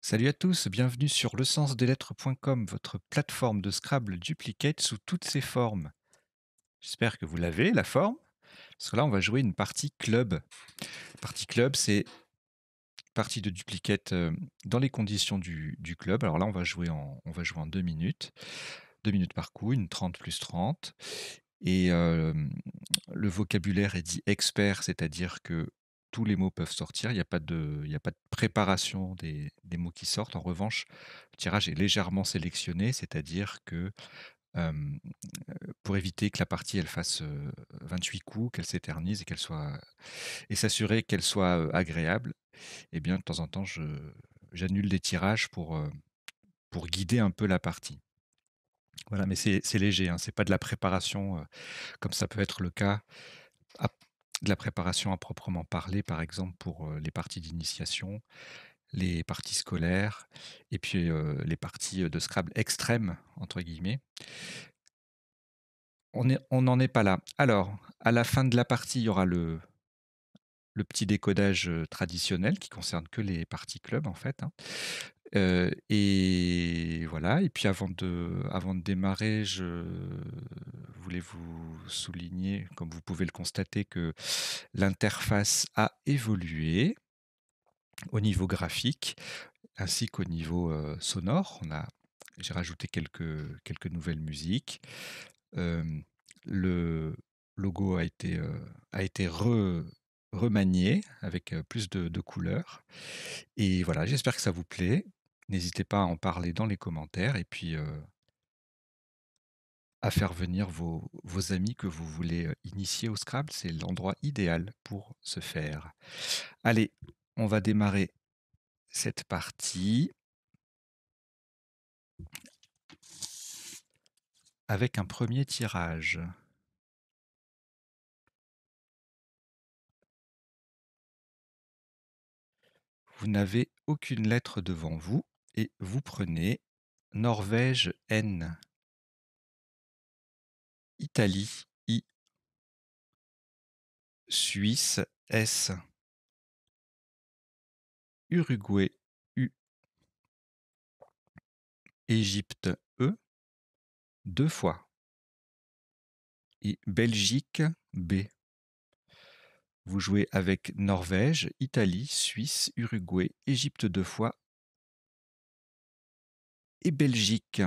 Salut à tous, bienvenue sur lecensdeslettres.com, votre plateforme de Scrabble duplicate sous toutes ses formes. J'espère que vous l'avez, la forme, parce que là, on va jouer une partie club. Partie club, c'est une partie de duplicate dans les conditions du club. Alors là, on va jouer en 2 minutes. 2 minutes par coup, une 30 plus 30. Et le vocabulaire est dit expert, c'est-à-dire que tous les mots peuvent sortir. Il y a pas de préparation des mots qui sortent. En revanche, le tirage est légèrement sélectionné, c'est-à-dire que hem, pour éviter que la partie elle fasse 28 coups, qu'elle s'éternise et s'assurer qu'elle soit agréable, eh bien, de temps en temps, j'annule des tirages pour guider un peu la partie. Voilà, mais c'est léger, hein, c'est pas de la préparation comme ça peut être le cas à de la préparation à proprement parler, par exemple pour, les parties d'initiation, les parties scolaires et puis, les parties, de Scrabble «extrêmes» entre guillemets. On n'en est pas là. Alors, à la fin de la partie, il y aura le petit décodage, traditionnel qui concerne que les parties club en fait, hein. Et voilà et puis avant de démarrer, je voulais vous souligner, comme vous pouvez le constater, que l'interface a évolué au niveau graphique ainsi qu'au niveau, sonore. J'ai rajouté quelques nouvelles musiques. Hem, le logo a été remanié avec, plus de couleurs et voilà, j'espère que ça vous plaît. N'hésitez pas à en parler dans les commentaires et puis, à faire venir vos amis que vous voulez, initier au Scrabble, c'est l'endroit idéal pour ce faire. Allez, on va démarrer cette partie avec un premier tirage. Vous n'avez aucune lettre devant vous et vous prenez Norvège N, Italie I, Suisse S, Uruguay U, Égypte E, 2 fois, et Belgique B. Vous jouez avec Norvège, Italie, Suisse, Uruguay, Égypte 2 fois et Belgique.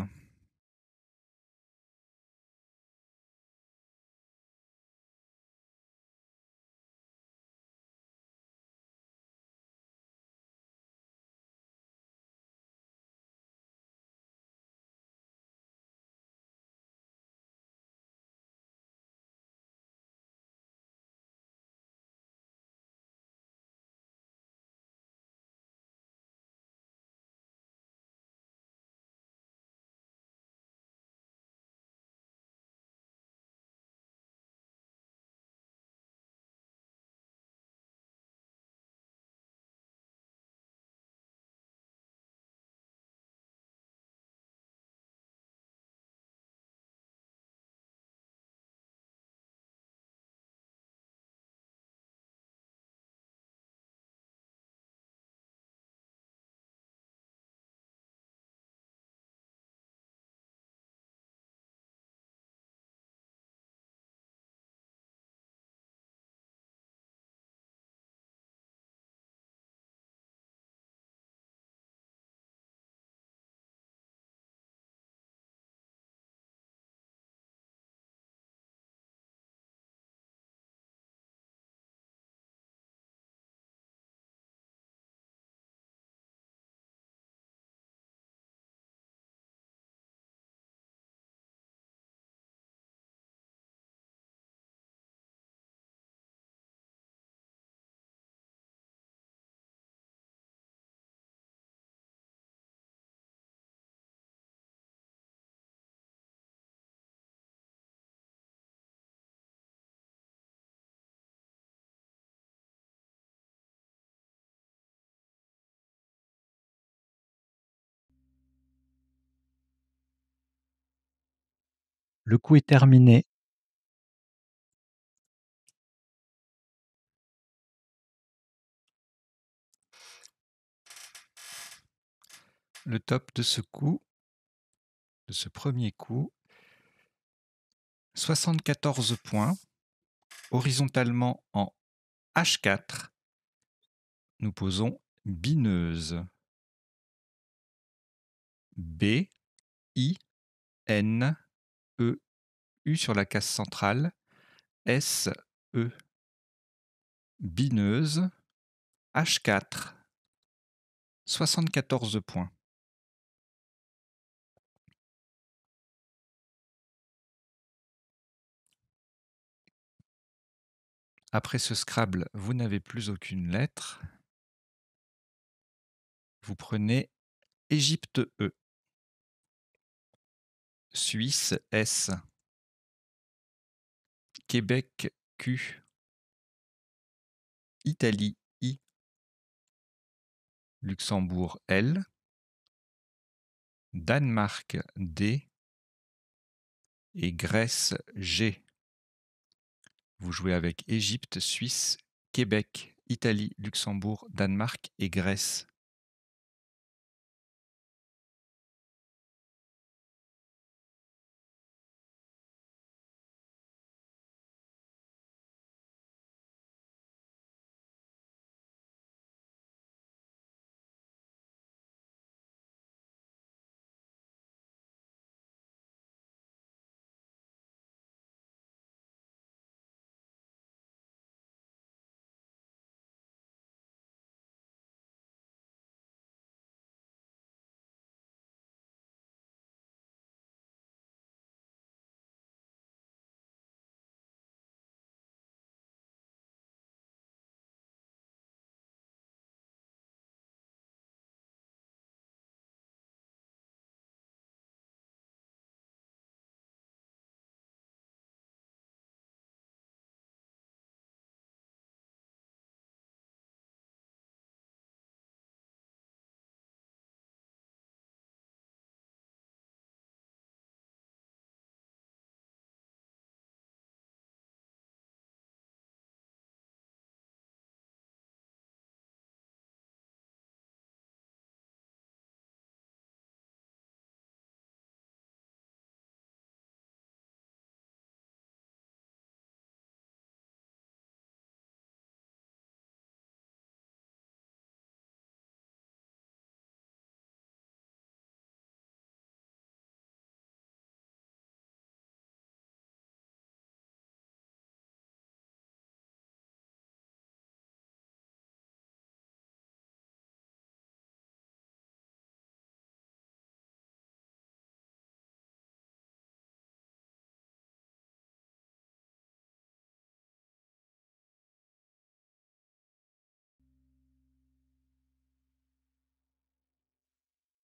Le coup est terminé. le top de ce coup, de ce premier coup. 74 points. Horizontalement en H4, nous posons bineuse. B, I, N, E, U sur la case centrale. S, E. Bineuse. H4. 74 points. Après ce Scrabble, vous n'avez plus aucune lettre. Vous prenez Égypte E, Suisse S, Québec Q, Italie I, Luxembourg L, Danemark D et Grèce G. Vous jouez avec Égypte, Suisse, Québec, Italie, Luxembourg, Danemark et Grèce.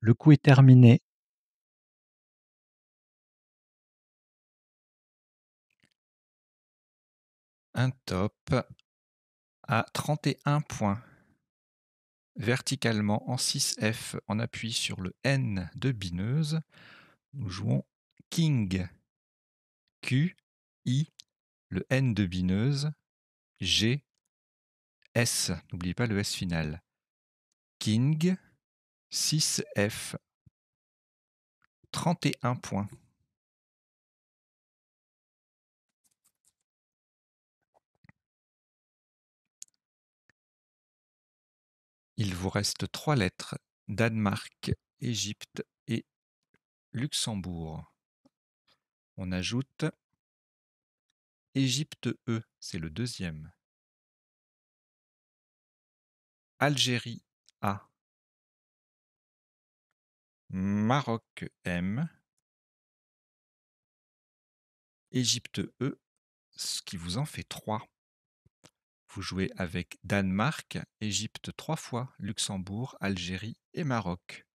Le coup est terminé. Un top à 31 points. Verticalement en 6F, on appuie sur le N de bineuse. Nous jouons King. Q, I, le N de bineuse. G, S. N'oubliez pas le S final. King, 6F. 31 points. Il vous reste 3 lettres. Danemark, Égypte et Luxembourg. On ajoute Égypte E, c'est le deuxième. Algérie A. Maroc M. Égypte E, ce qui vous en fait 3. Vous jouez avec Danemark, Égypte 3 fois, Luxembourg, Algérie et Maroc.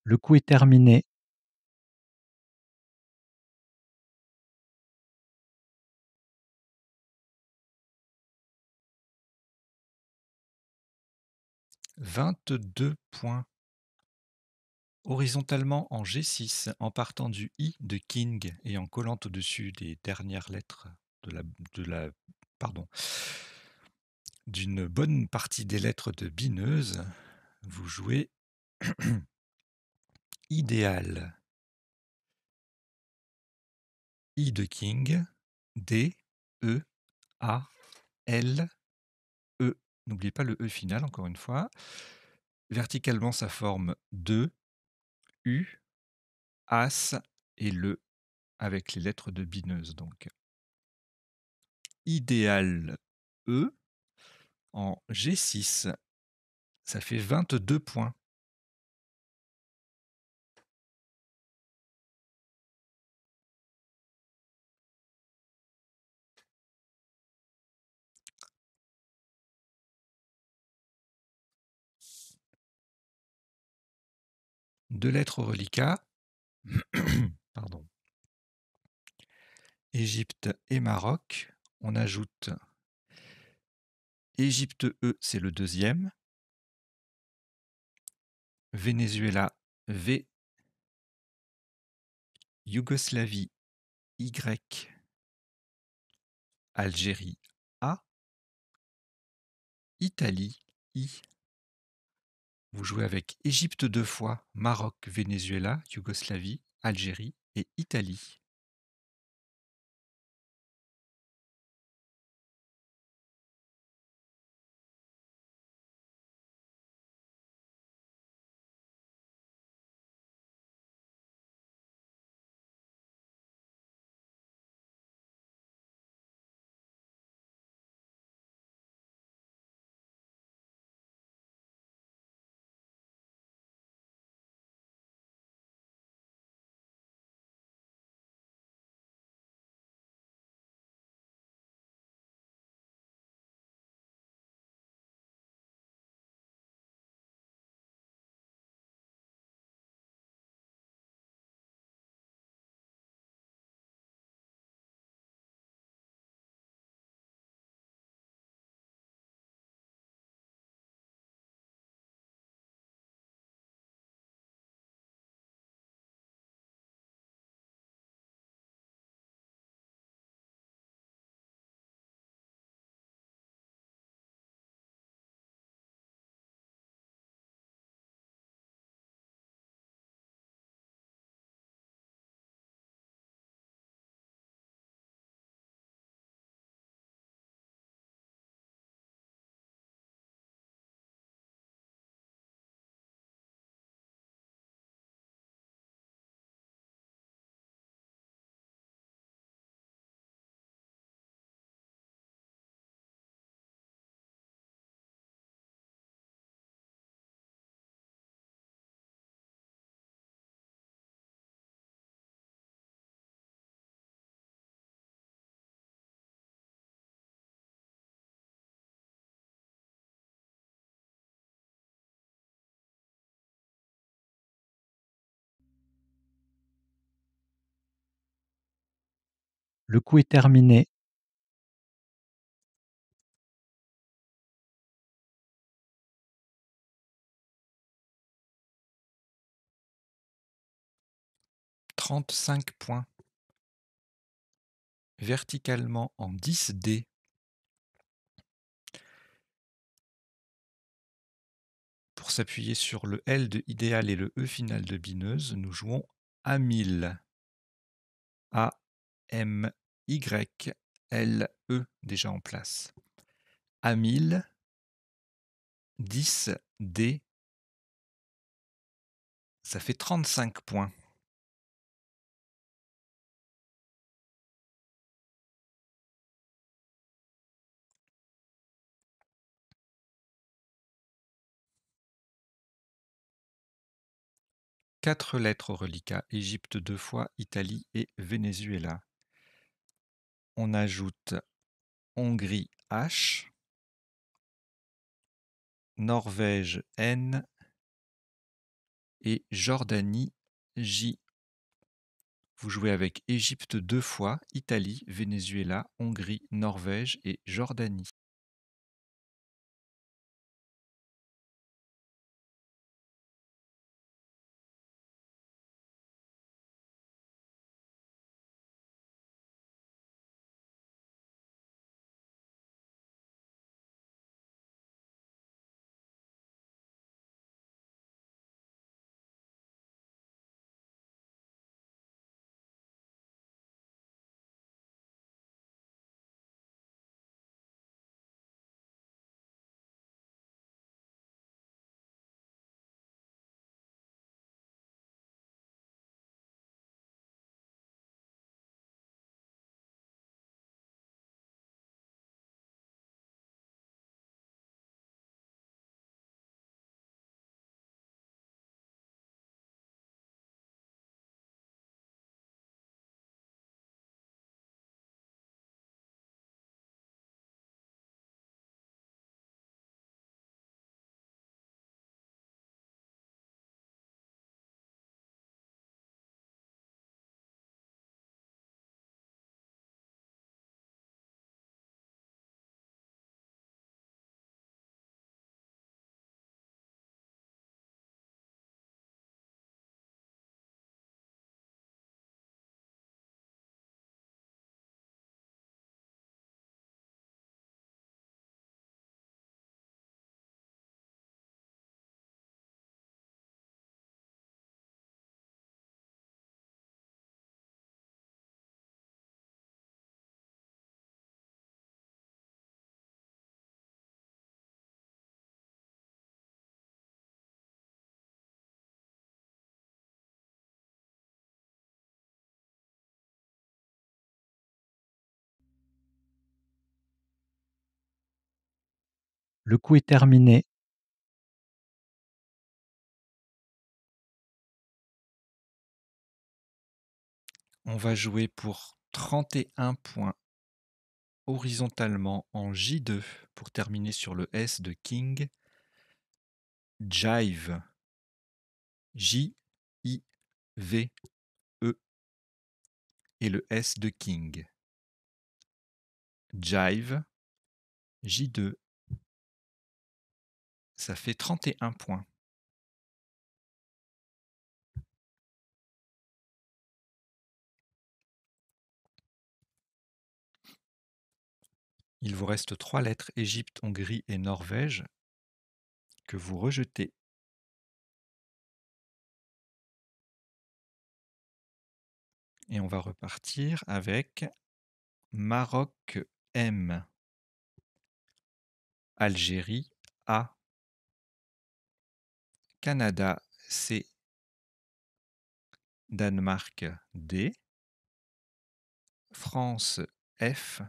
Le coup est terminé. « 22 points. Horizontalement en G6, en partant du I de King et en collant au-dessus des dernières lettres de la pardon, d'une bonne partie des lettres de Bineuse, vous jouez idéal. I de King, D, E, A, L, E. N'oubliez pas le E final, encore une fois. Verticalement, ça forme 2, U, As et le avec les lettres de Bineuse. Donc, idéal E en G6, ça fait 22 points. Deux lettres au reliquat. Pardon. Égypte et Maroc. On ajoute Égypte E, c'est le deuxième. Venezuela V. Yougoslavie Y. Algérie A. Italie I. Vous jouez avec Égypte 2 fois, Maroc, Venezuela, Yougoslavie, Algérie et Italie. Le coup est terminé. « 35 points. Verticalement en 10D. Pour s'appuyer sur le L de idéal et le E final de Bineuse, nous jouons A1000. A, M, Y, L, E déjà en place. A1000, 10, D, ça fait 35 points. Quatre lettres au reliquat, Égypte 2 fois, Italie et Venezuela. On ajoute Hongrie H, Norvège N et Jordanie, J. Vous jouez avec Égypte 2 fois, Italie, Venezuela, Hongrie, Norvège et Jordanie. Le coup est terminé. On va jouer pour 31 points horizontalement en J2 pour terminer sur le S de King. Jive. J-I-V-E et le S de King. Jive. J2. Ça fait 31 points. Il vous reste 3 lettres, Égypte, Hongrie et Norvège, que vous rejetez. Et on va repartir avec Maroc M, Algérie A, Canada C, Danemark D, France F,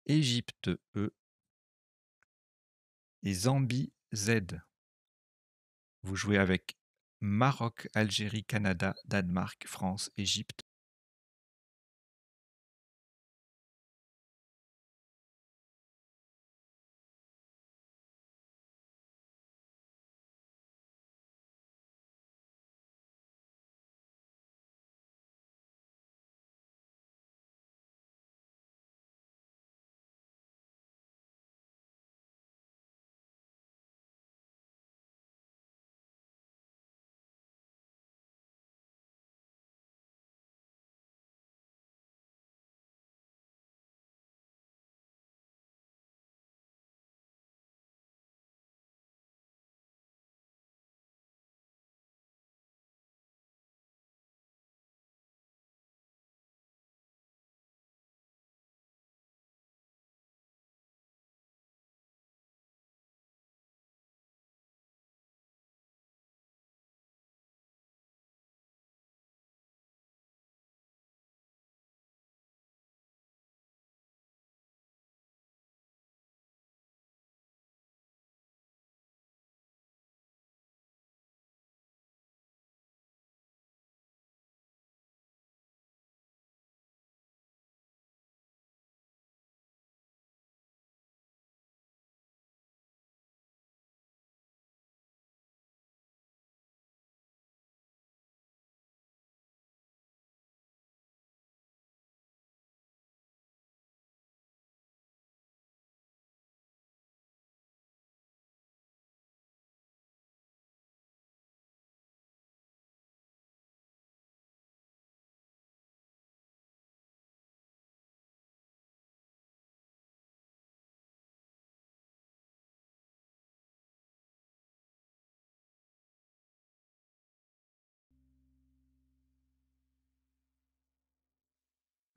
Égypte E et Zambie Z. Vous jouez avec Maroc, Algérie, Canada, Danemark, France, Égypte.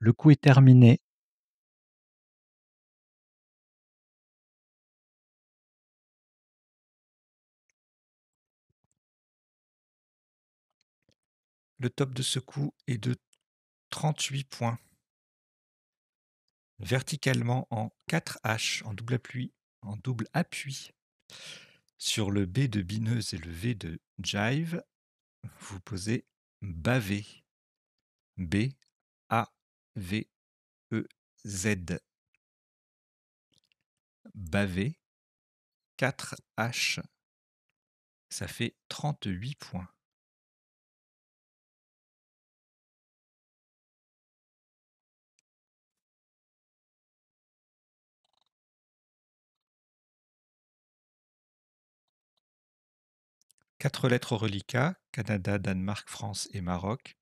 Le coup est terminé. Le top de ce coup est de 38 points. Verticalement en 4 H, en double appui. Sur le B de bineuse et le V de jive, vous posez bavé. B-A-V-E-Z. Bavé, 4 H. Ça fait 38 points. Quatre lettres au reliquat, Canada, Danemark, France et Maroc.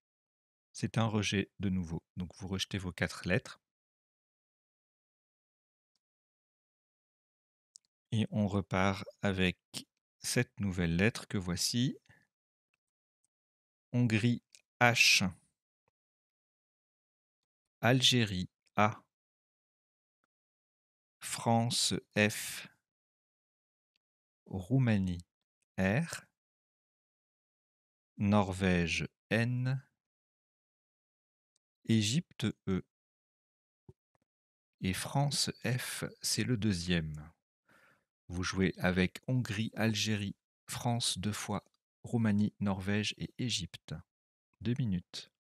C'est un rejet de nouveau. Donc vous rejetez vos 4 lettres. Et on repart avec cette nouvelle lettre que voici. Hongrie H. Algérie A. France F. Roumanie R. Norvège N. Égypte E. Et France F, c'est le deuxième. Vous jouez avec Hongrie, Algérie, France 2 fois, Roumanie, Norvège et Égypte. 2 minutes.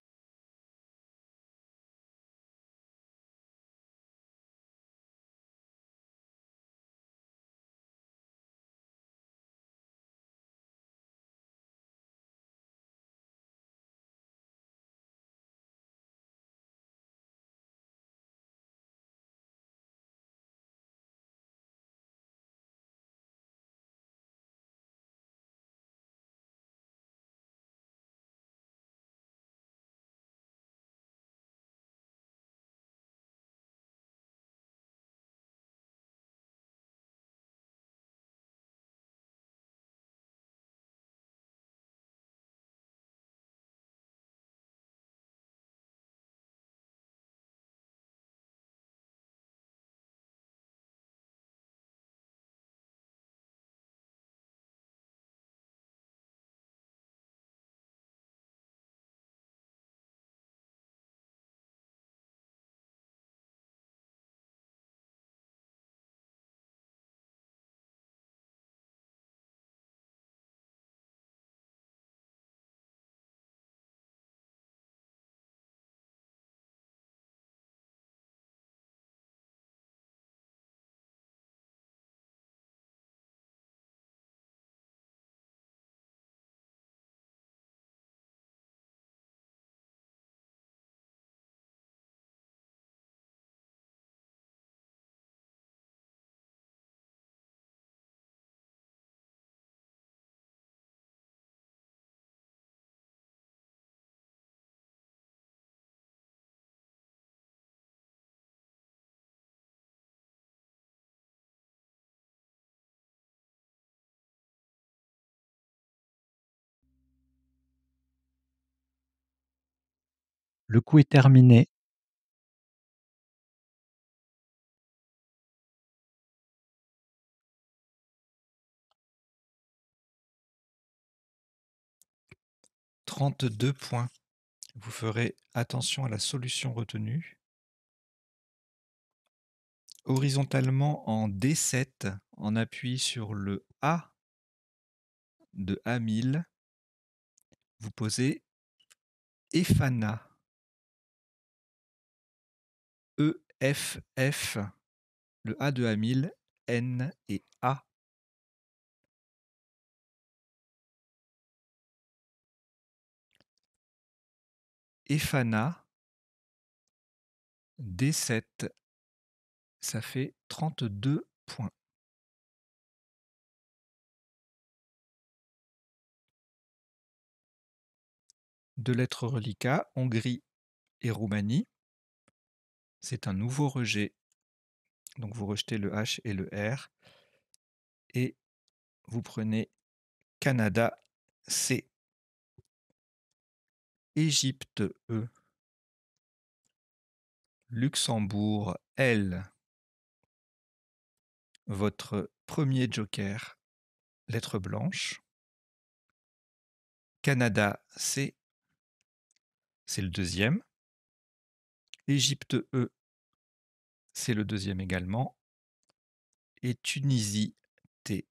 Le coup est terminé. « 32 points. Vous ferez attention à la solution retenue. Horizontalement en D7, en appui sur le A de A1000, vous posez Efana. E-F-F, le A de A1000, N et A. Efana, D7, ça fait 32 points. Deux lettres reliquat, Hongrie et Roumanie. C'est un nouveau rejet. Donc vous rejetez le H et le R. Et vous prenez Canada C. Égypte E. Luxembourg, L. Votre premier joker, lettre blanche. Canada, C. C'est le deuxième. Égypte, E. C'est le deuxième également. Et Tunisie, T.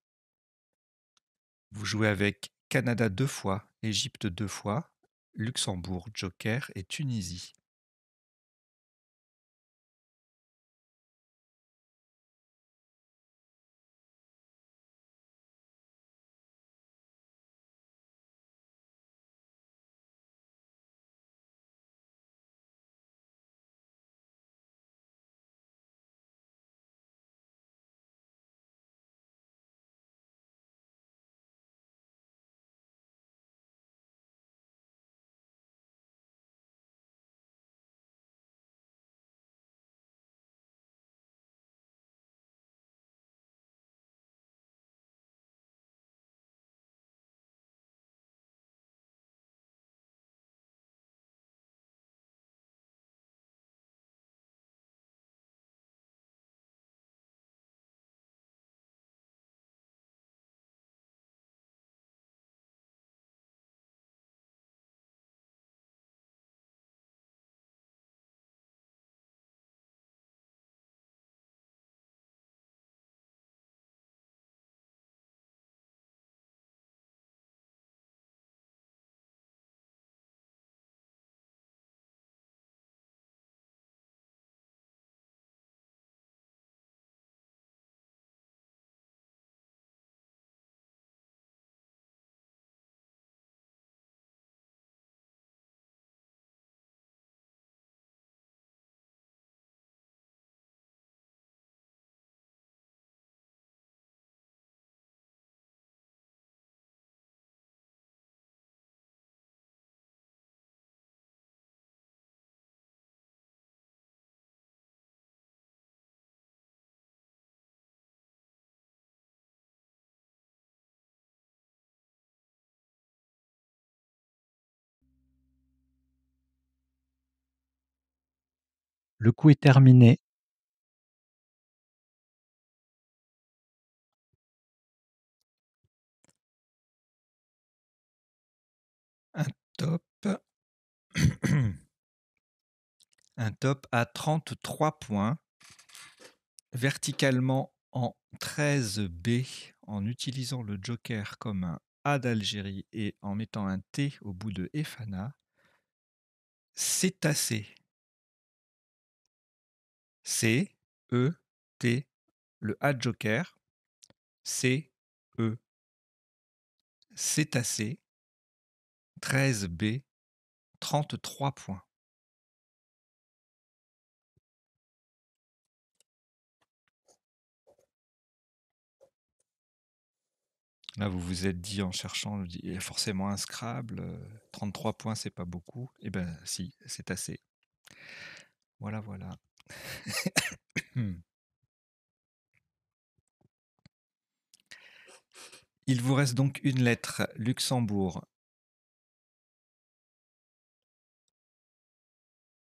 Vous jouez avec Canada 2 fois, Égypte 2 fois, Luxembourg, joker et Tunisie. Le coup est terminé. Un top. Un top à 33 points. Verticalement en 13B, en utilisant le joker comme un A d'Algérie et en mettant un T au bout de Efana. Cétacé. C, E, T, le A joker. C, E. Cétacé. 13B, 33 points. Là, vous vous êtes dit en cherchant, il y a forcément un Scrabble, 33 points, c'est pas beaucoup. Eh ben si, c'est assez. Voilà, voilà. Il vous reste donc une lettre, Luxembourg.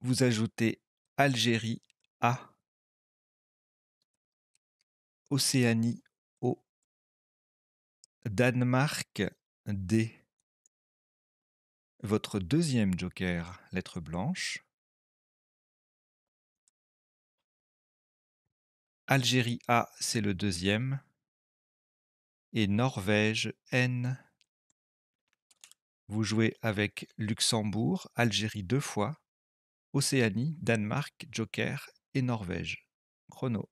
Vous ajoutez Algérie, A. Océanie, O. Danemark, D. Votre deuxième joker, lettre blanche. Algérie, A, c'est le deuxième. Et Norvège, N. Vous jouez avec Luxembourg, Algérie 2 fois, Océanie, Danemark, joker et Norvège. Chrono.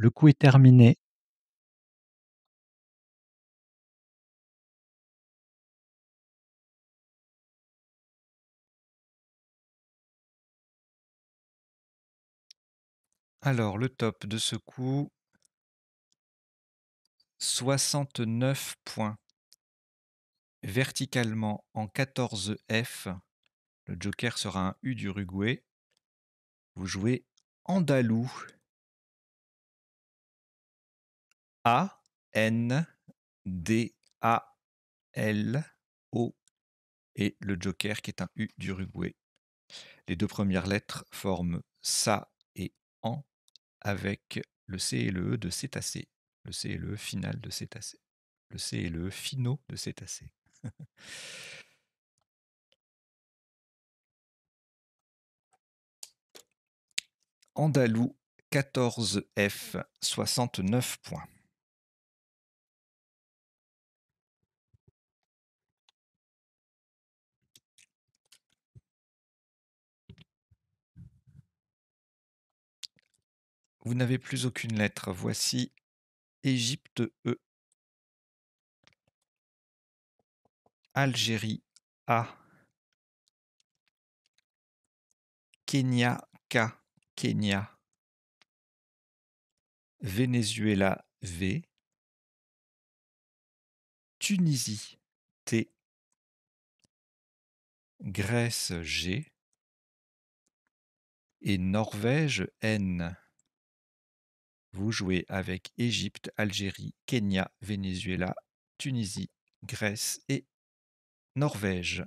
Le coup est terminé. Alors, le top de ce coup, 69 points. Verticalement en 14 F, le joker sera un U d'Uruguay. Vous jouez Andalou. A-N-D-A-L-O et le joker qui est un U d'Uruguay. Les deux premières lettres forment Sa et An avec le C et le E de cétacé. Le C et le E final de cétacé. Le C et le E finaux de cétacé. Andalou 14 F 69 points. Vous n'avez plus aucune lettre. Voici Égypte E. Algérie A. Kenya K. Kenya. Venezuela V. Tunisie T. Grèce G. Et Norvège N. Vous jouez avec Égypte, Algérie, Kenya, Venezuela, Tunisie, Grèce et Norvège.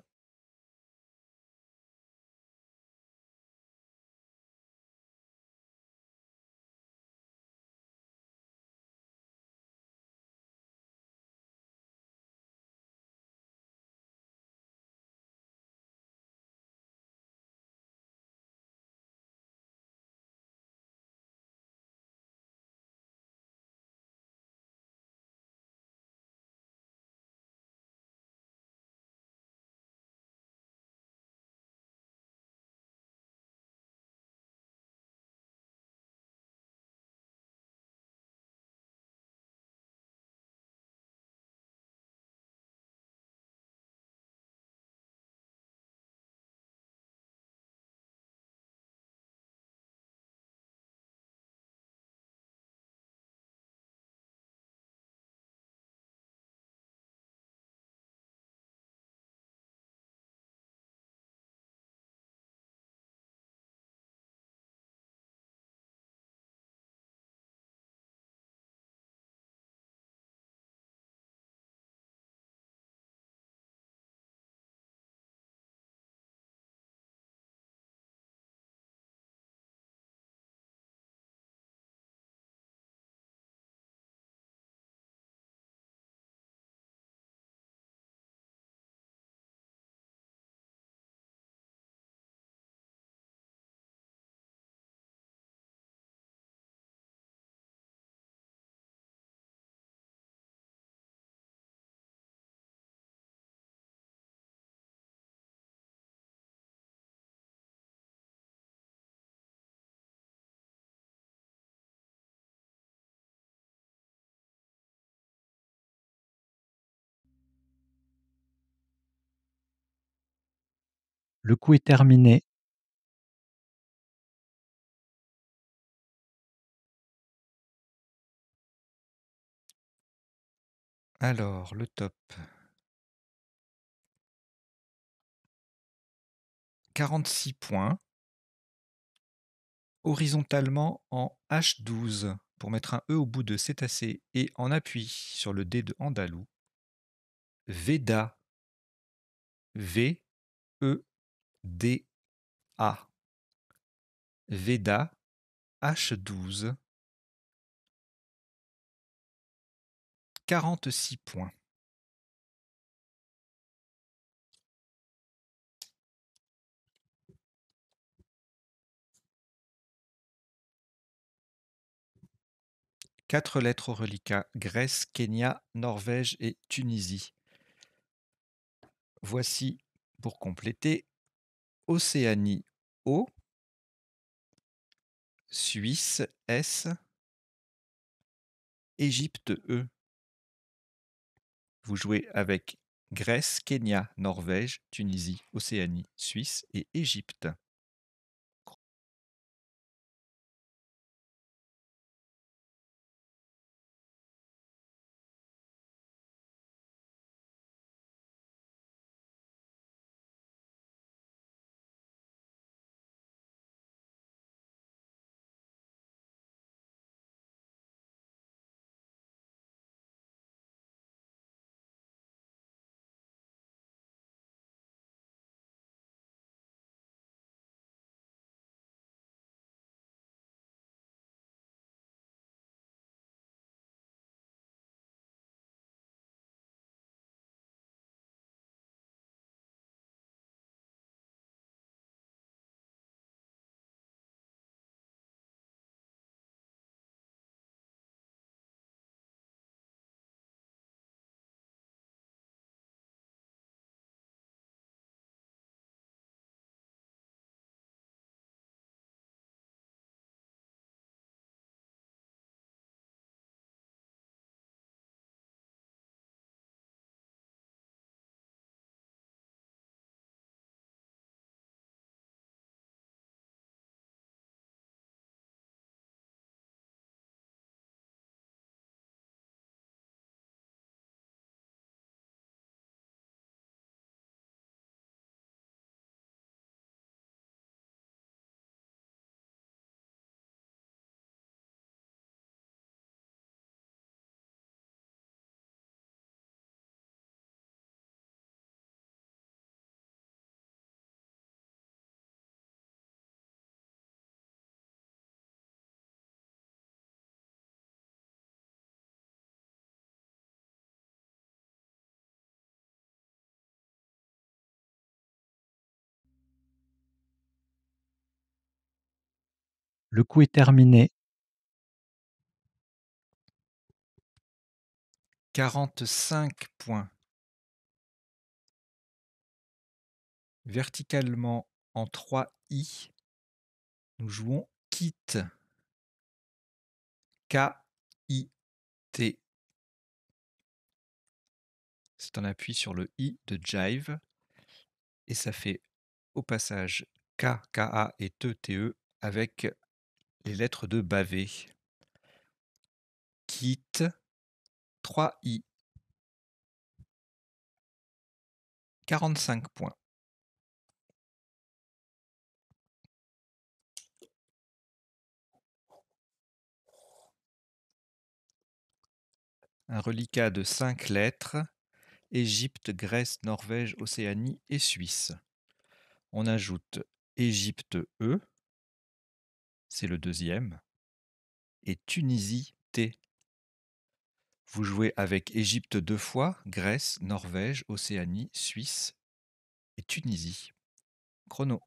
Le coup est terminé. Alors, le top. 46 points. Horizontalement en H12 pour mettre un E au bout de cétacé et en appui sur le D de Andalou. Veda. V-E-D-A. Veda H12. 46 points. Quatre lettres au reliquat. Grèce, Kenya, Norvège et Tunisie. Voici, pour compléter, Océanie O, Suisse S, Égypte E. Vous jouez avec Grèce, Kenya, Norvège, Tunisie, Océanie, Suisse et Égypte. Le coup est terminé. 45 points. Verticalement en 3 I, nous jouons Kit. K-I-T. C'est un appui sur le I de Jive. Et ça fait au passage K, K-A et T-T-E avec les lettres de Bavé. Kit, 3 I. 45 points. Un reliquat de 5 lettres. Égypte, Grèce, Norvège, Océanie et Suisse. On ajoute Égypte E, c'est le deuxième, et Tunisie T. Vous jouez avec Égypte 2 fois, Grèce, Norvège, Océanie, Suisse et Tunisie. Chrono.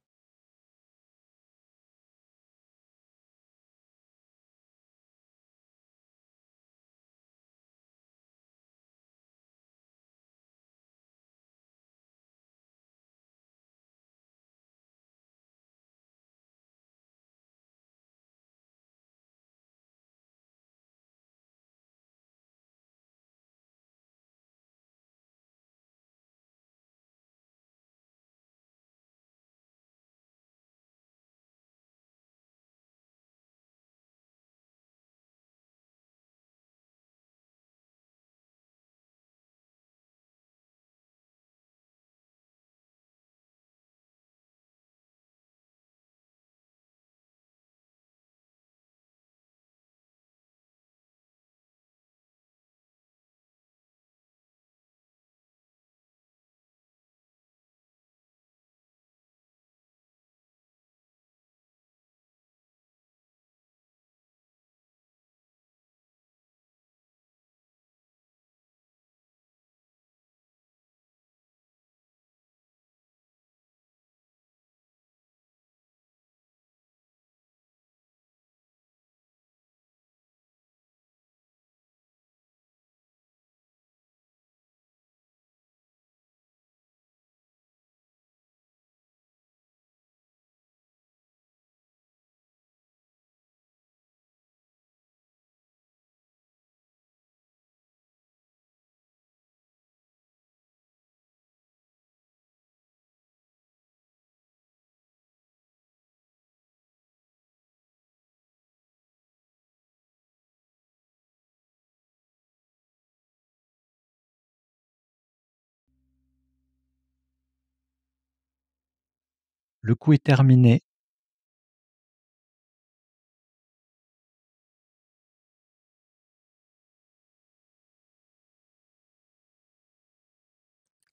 Le coup est terminé.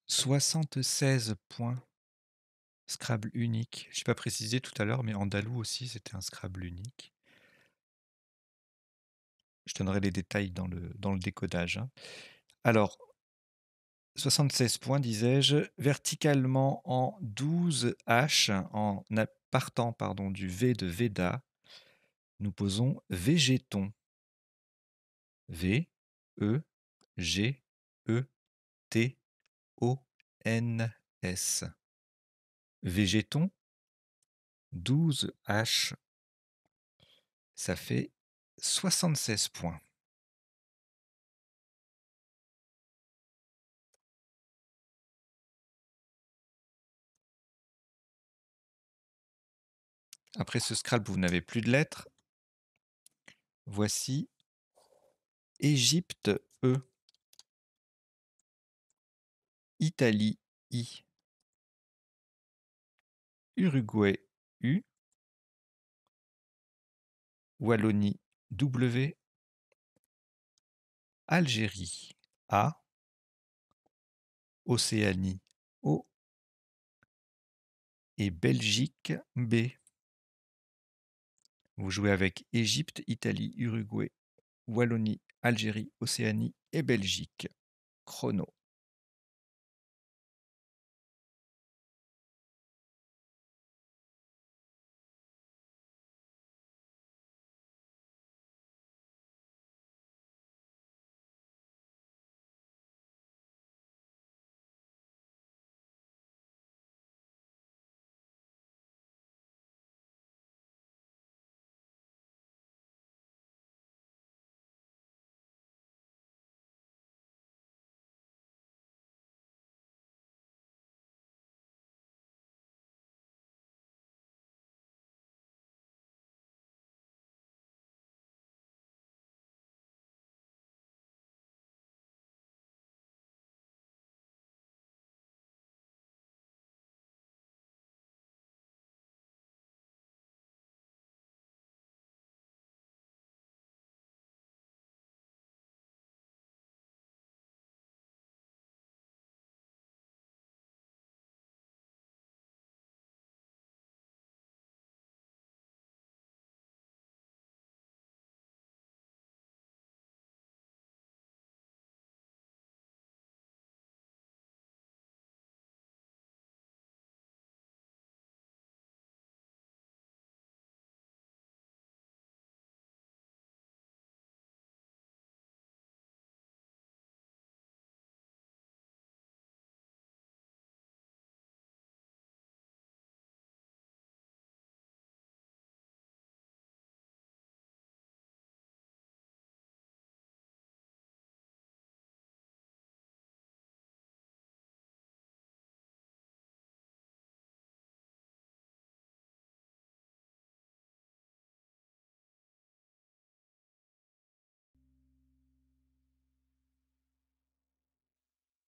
« 76 points. Scrabble unique. Je n'ai pas précisé tout à l'heure, mais Andalou aussi, c'était un Scrabble unique. Je donnerai les détails dans le décodage, hein. Alors, 76 points, disais-je, verticalement en 12 H, partant du V de Veda, nous posons végéton. V, E, G, E, T, O, N, S. Végéton, 12 H, ça fait 76 points. Après ce Scrabble, vous n'avez plus de lettres. Voici Égypte E, Italie I, Uruguay U, Wallonie W, Algérie A, Océanie O et Belgique B. Vous jouez avec Égypte, Italie, Uruguay, Wallonie, Algérie, Océanie et Belgique. Chrono.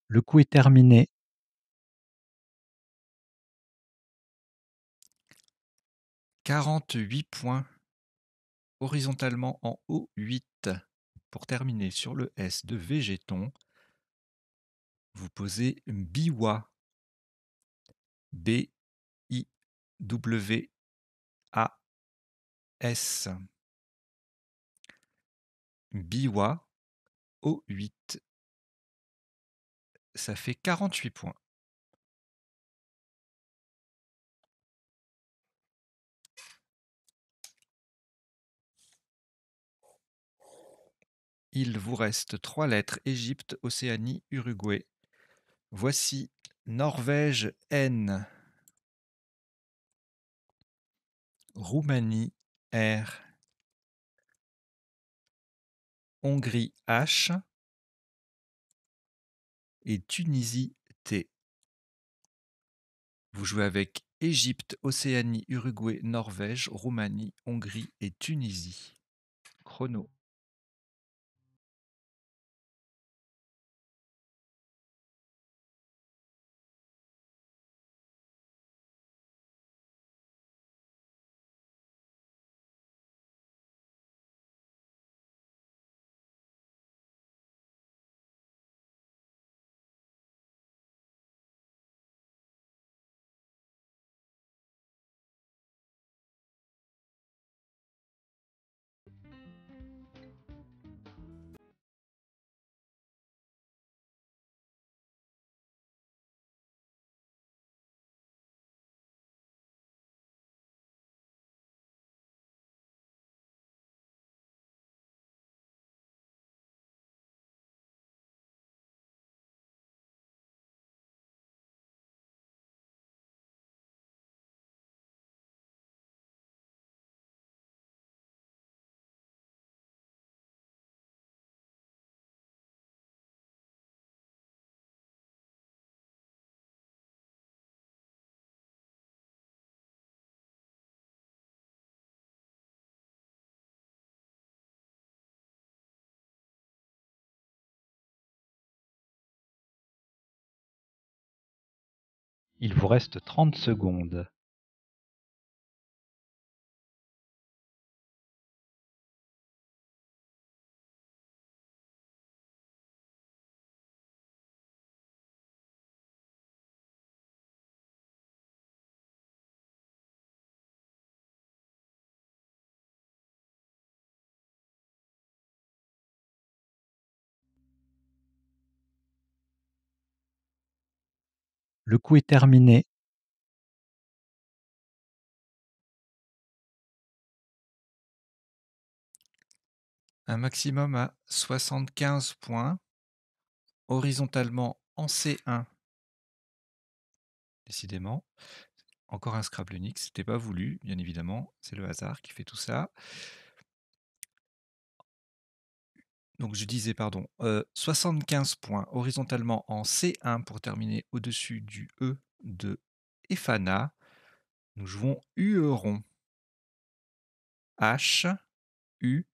Le coup est terminé. 48 points. Horizontalement en haut, 8. Pour terminer sur le S de végéton, vous posez Biwa. B-I-W-A-S. Biwa, O8. Ça fait 48 points. Il vous reste 3 lettres: Égypte, Océanie, Uruguay. Voici Norvège N, Roumanie R, Hongrie H et Tunisie T. Vous jouez avec Égypte, Océanie, Uruguay, Norvège, Roumanie, Hongrie et Tunisie. Chrono. Il vous reste 30 secondes. Le coup est terminé. Un maximum à 75 points, horizontalement en C1. Décidément, encore un Scrabble unique, c'était pas voulu, bien évidemment, c'est le hasard qui fait tout ça. Donc je disais, pardon, 75 points horizontalement en C1 pour terminer au-dessus du E de Efana. Nous jouons Hueron. H U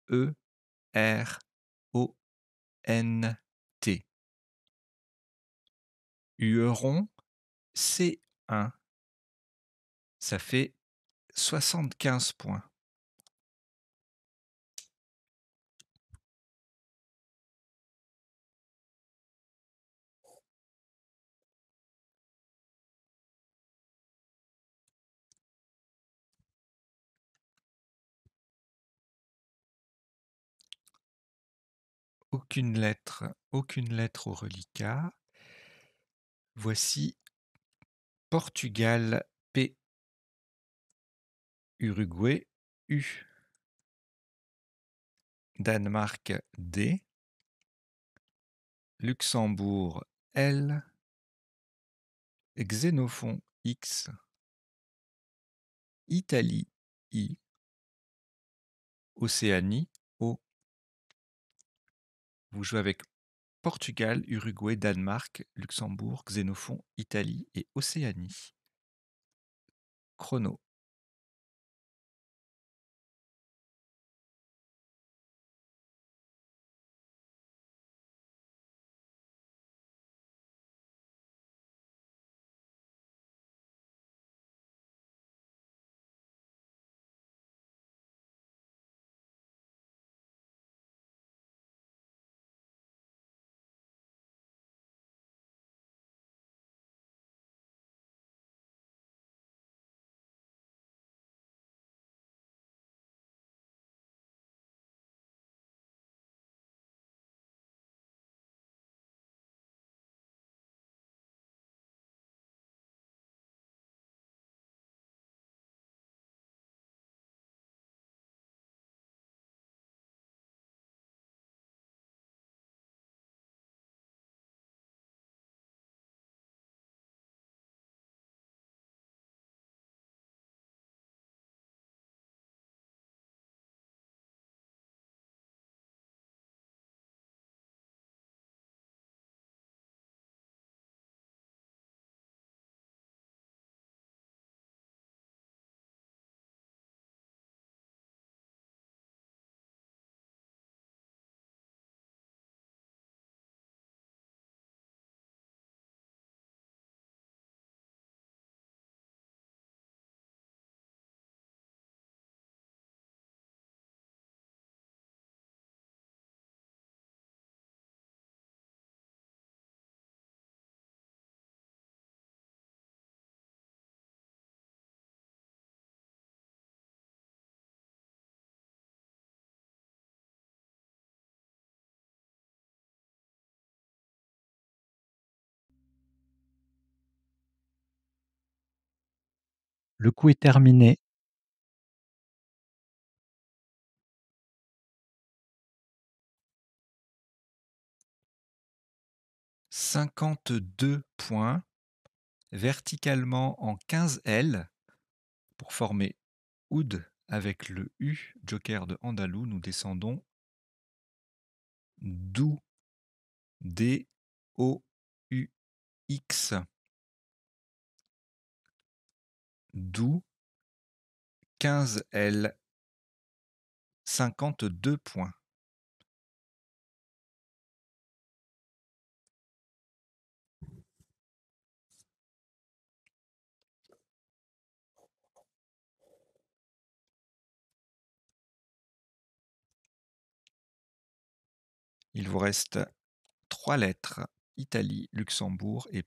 E R O N T. Hueron C1. Ça fait 75 points. Aucune lettre au reliquat. Voici Portugal P, Uruguay U, Danemark D, Luxembourg L, Xénophon X, Italie I, Océanie O. Vous jouez avec Portugal, Uruguay, Danemark, Luxembourg, Xénophon, Italie et Océanie. Chrono. Le coup est terminé. « 52 points, verticalement en 15 L, pour former Oud avec le U, joker de Andalou, nous descendons Dou, D, O, U, X. Dou, 15 L, 52 points. Il vous reste 3 lettres: Italie, Luxembourg et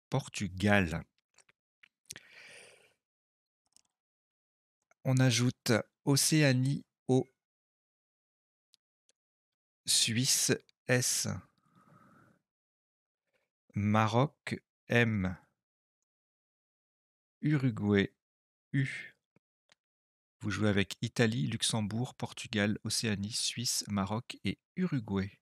Portugal. On ajoute Océanie, O, Suisse, S, Maroc, M, Uruguay, U. Vous jouez avec Italie, Luxembourg, Portugal, Océanie, Suisse, Maroc et Uruguay.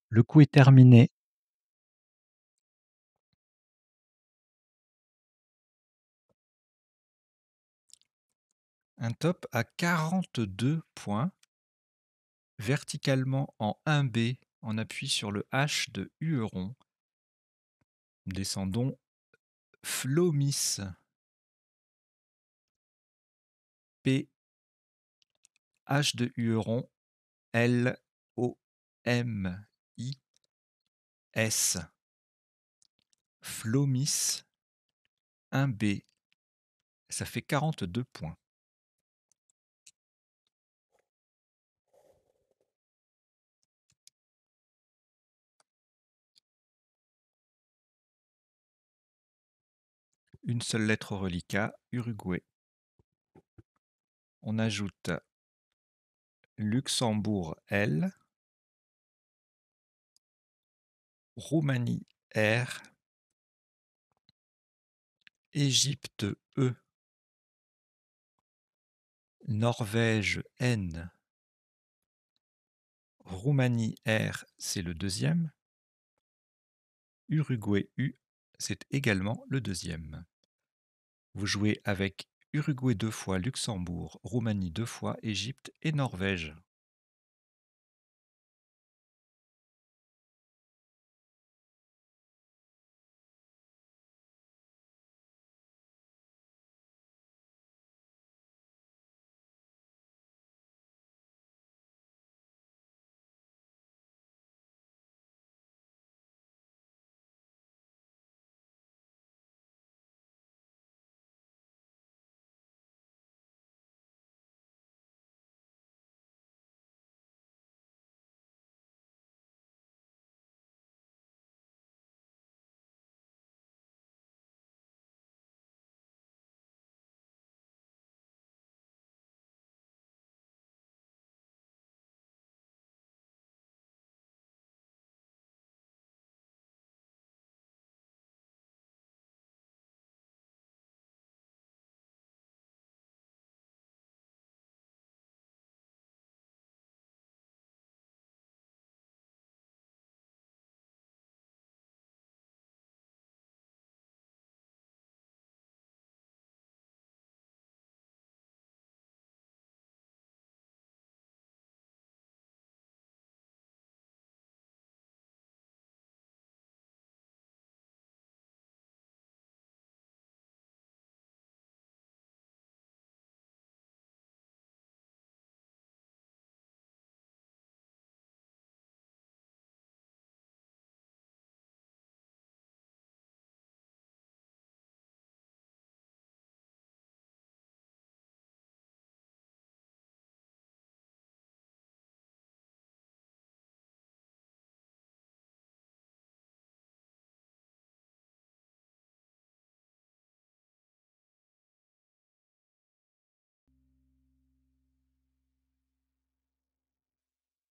Le coup est terminé. Un top à 42 points, verticalement en 1B, on appuie sur le H de Huron. Descendons Flomis, P, H de Huron, L, O, M, I, S. Flomis, 1B, ça fait 42 points. Une seule lettre au reliquat, Uruguay. On ajoute Luxembourg, L, Roumanie, R, Égypte, E, Norvège, N, Roumanie, R, c'est le deuxième. Uruguay, U, c'est également le deuxième. Vous jouez avec Uruguay 2 fois, Luxembourg, Roumanie 2 fois, Égypte et Norvège.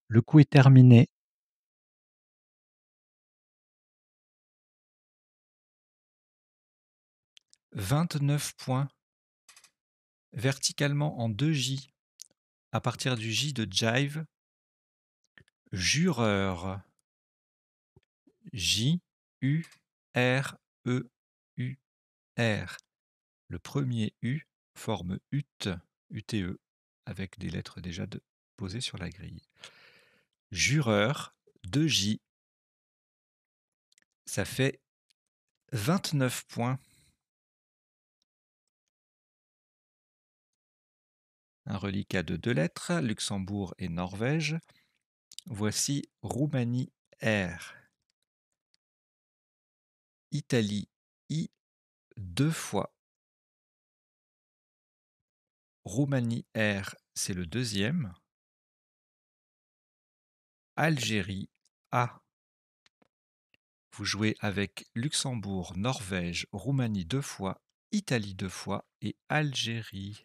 Le coup est terminé. 29 points. Verticalement en 2 J, à partir du J de Jive. Jureur. J-U-R-E-U-R. Le premier U forme UTE, UTE, avec des lettres déjà posées sur la grille. Jureur, 2 J. Ça fait 29 points. Un reliquat de 2 lettres, Luxembourg et Norvège. Voici Roumanie R. Italie I 2 fois. Roumanie R, c'est le deuxième. Algérie A. Vous jouez avec Luxembourg, Norvège, Roumanie 2 fois, Italie 2 fois et Algérie.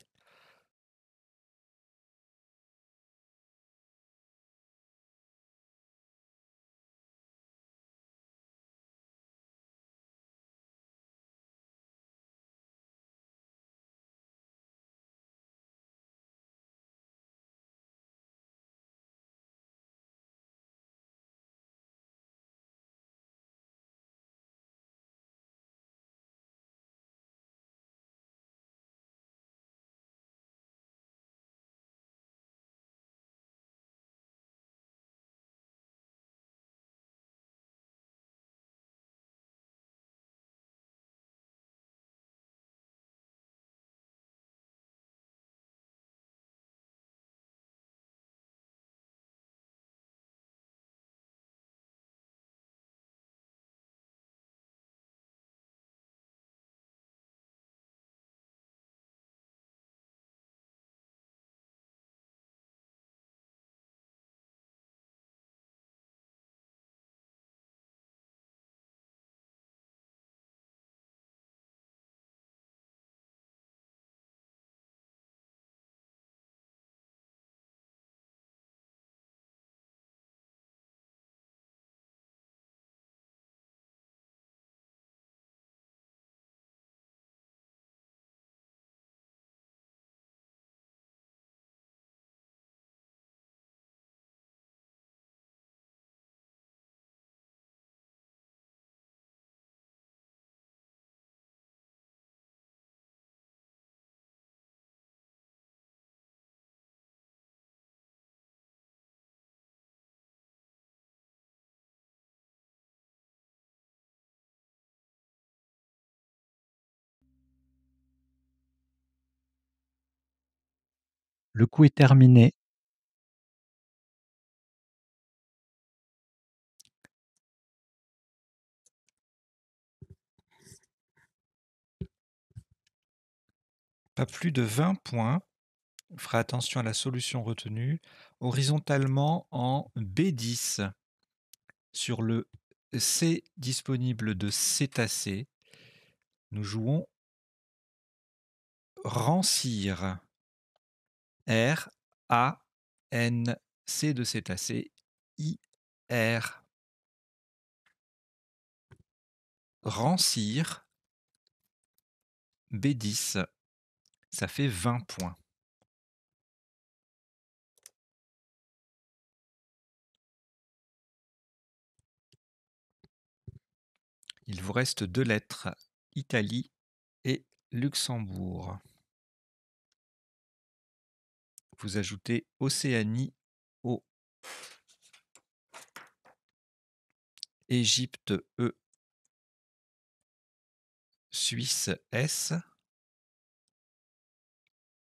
Le coup est terminé. Pas plus de 20 points. On fera attention à la solution retenue. Horizontalement en B10. Sur le C disponible de cétacé, nous jouons rancir. R, A, N, C de cétacé, I, R. Rancir, B10, ça fait 20 points. Il vous reste 2 lettres, Italie et Luxembourg. Vous ajoutez Océanie O. Égypte E. Suisse S.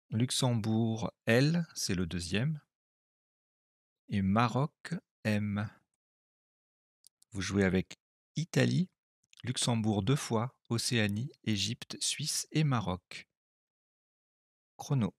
Luxembourg L, c'est le deuxième. Et Maroc M. Vous jouez avec Italie, Luxembourg 2 fois, Océanie, Égypte, Suisse et Maroc. Chrono.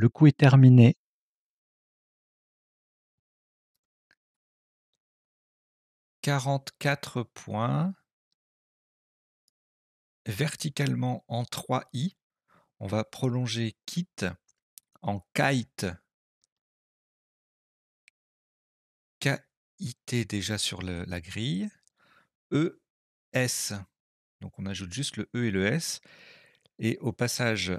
Le coup est terminé. 44 points. Verticalement en 3 i, on va prolonger kit en kite. K-I-T déjà sur la grille. E-S. Donc on ajoute juste le E et le S. Et au passage,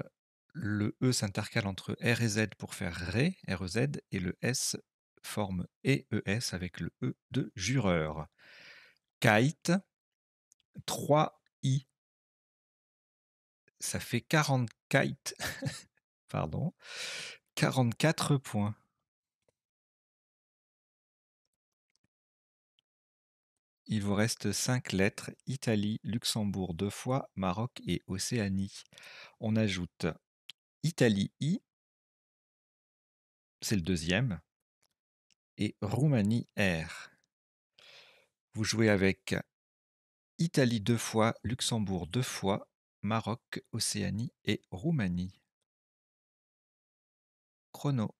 le E s'intercale entre R et Z pour faire Ré, R-E-Z, et le S forme E-E-S avec le E de jureur. Kite, 3i, ça fait 40 kites, pardon, 44 points. Il vous reste 5 lettres, Italie, Luxembourg 2 fois, Maroc et Océanie. On ajoute Italie I, c'est le deuxième, et Roumanie R. Vous jouez avec Italie 2 fois, Luxembourg 2 fois, Maroc, Océanie et Roumanie. Chrono.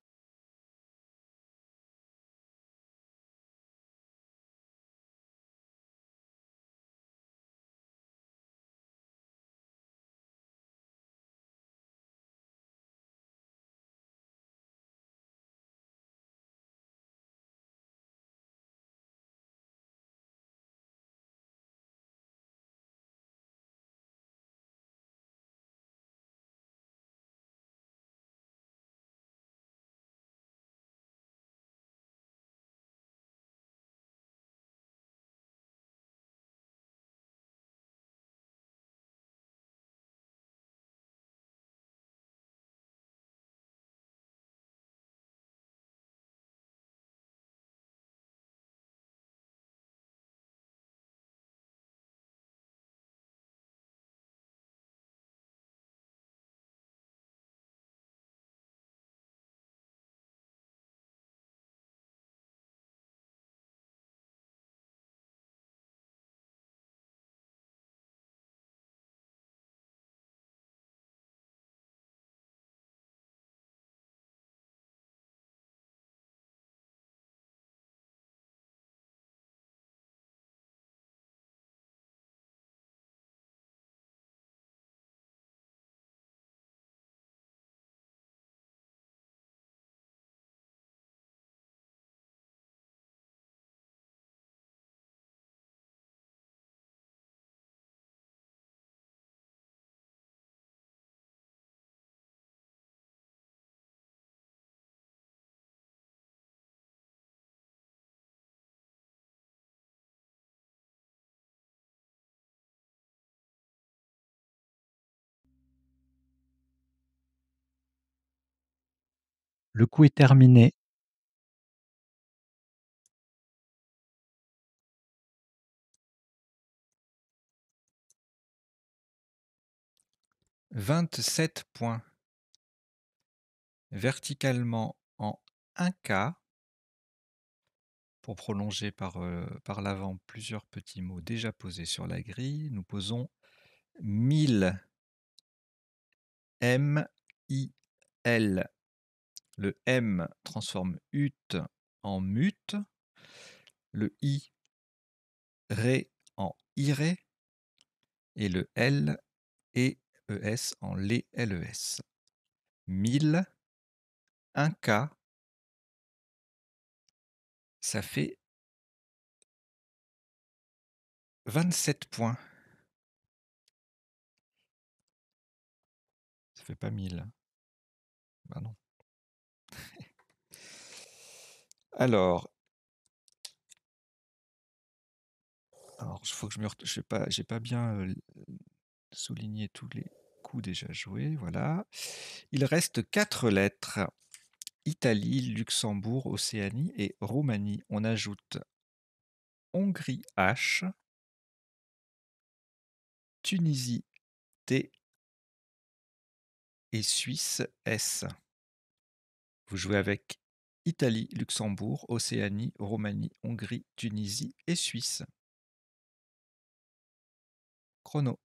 Le coup est terminé. 27 points. Verticalement en 1K, pour prolonger par l'avant plusieurs petits mots déjà posés sur la grille, nous posons 1000. M-I-L. Le M transforme ut en mute, le I, ré en iré, et le L et ES en les LES. 1000, 1K, ça fait 27 points. Ça fait pas 1000. Bah non. Alors, il faut que j'ai pas bien souligné tous les coups déjà joués. Voilà. Il reste 4 lettres. Italie, Luxembourg, Océanie et Roumanie. On ajoute Hongrie H, Tunisie T et Suisse S. Vous jouez avec Italie, Luxembourg, Océanie, Roumanie, Hongrie, Tunisie et Suisse. Chrono.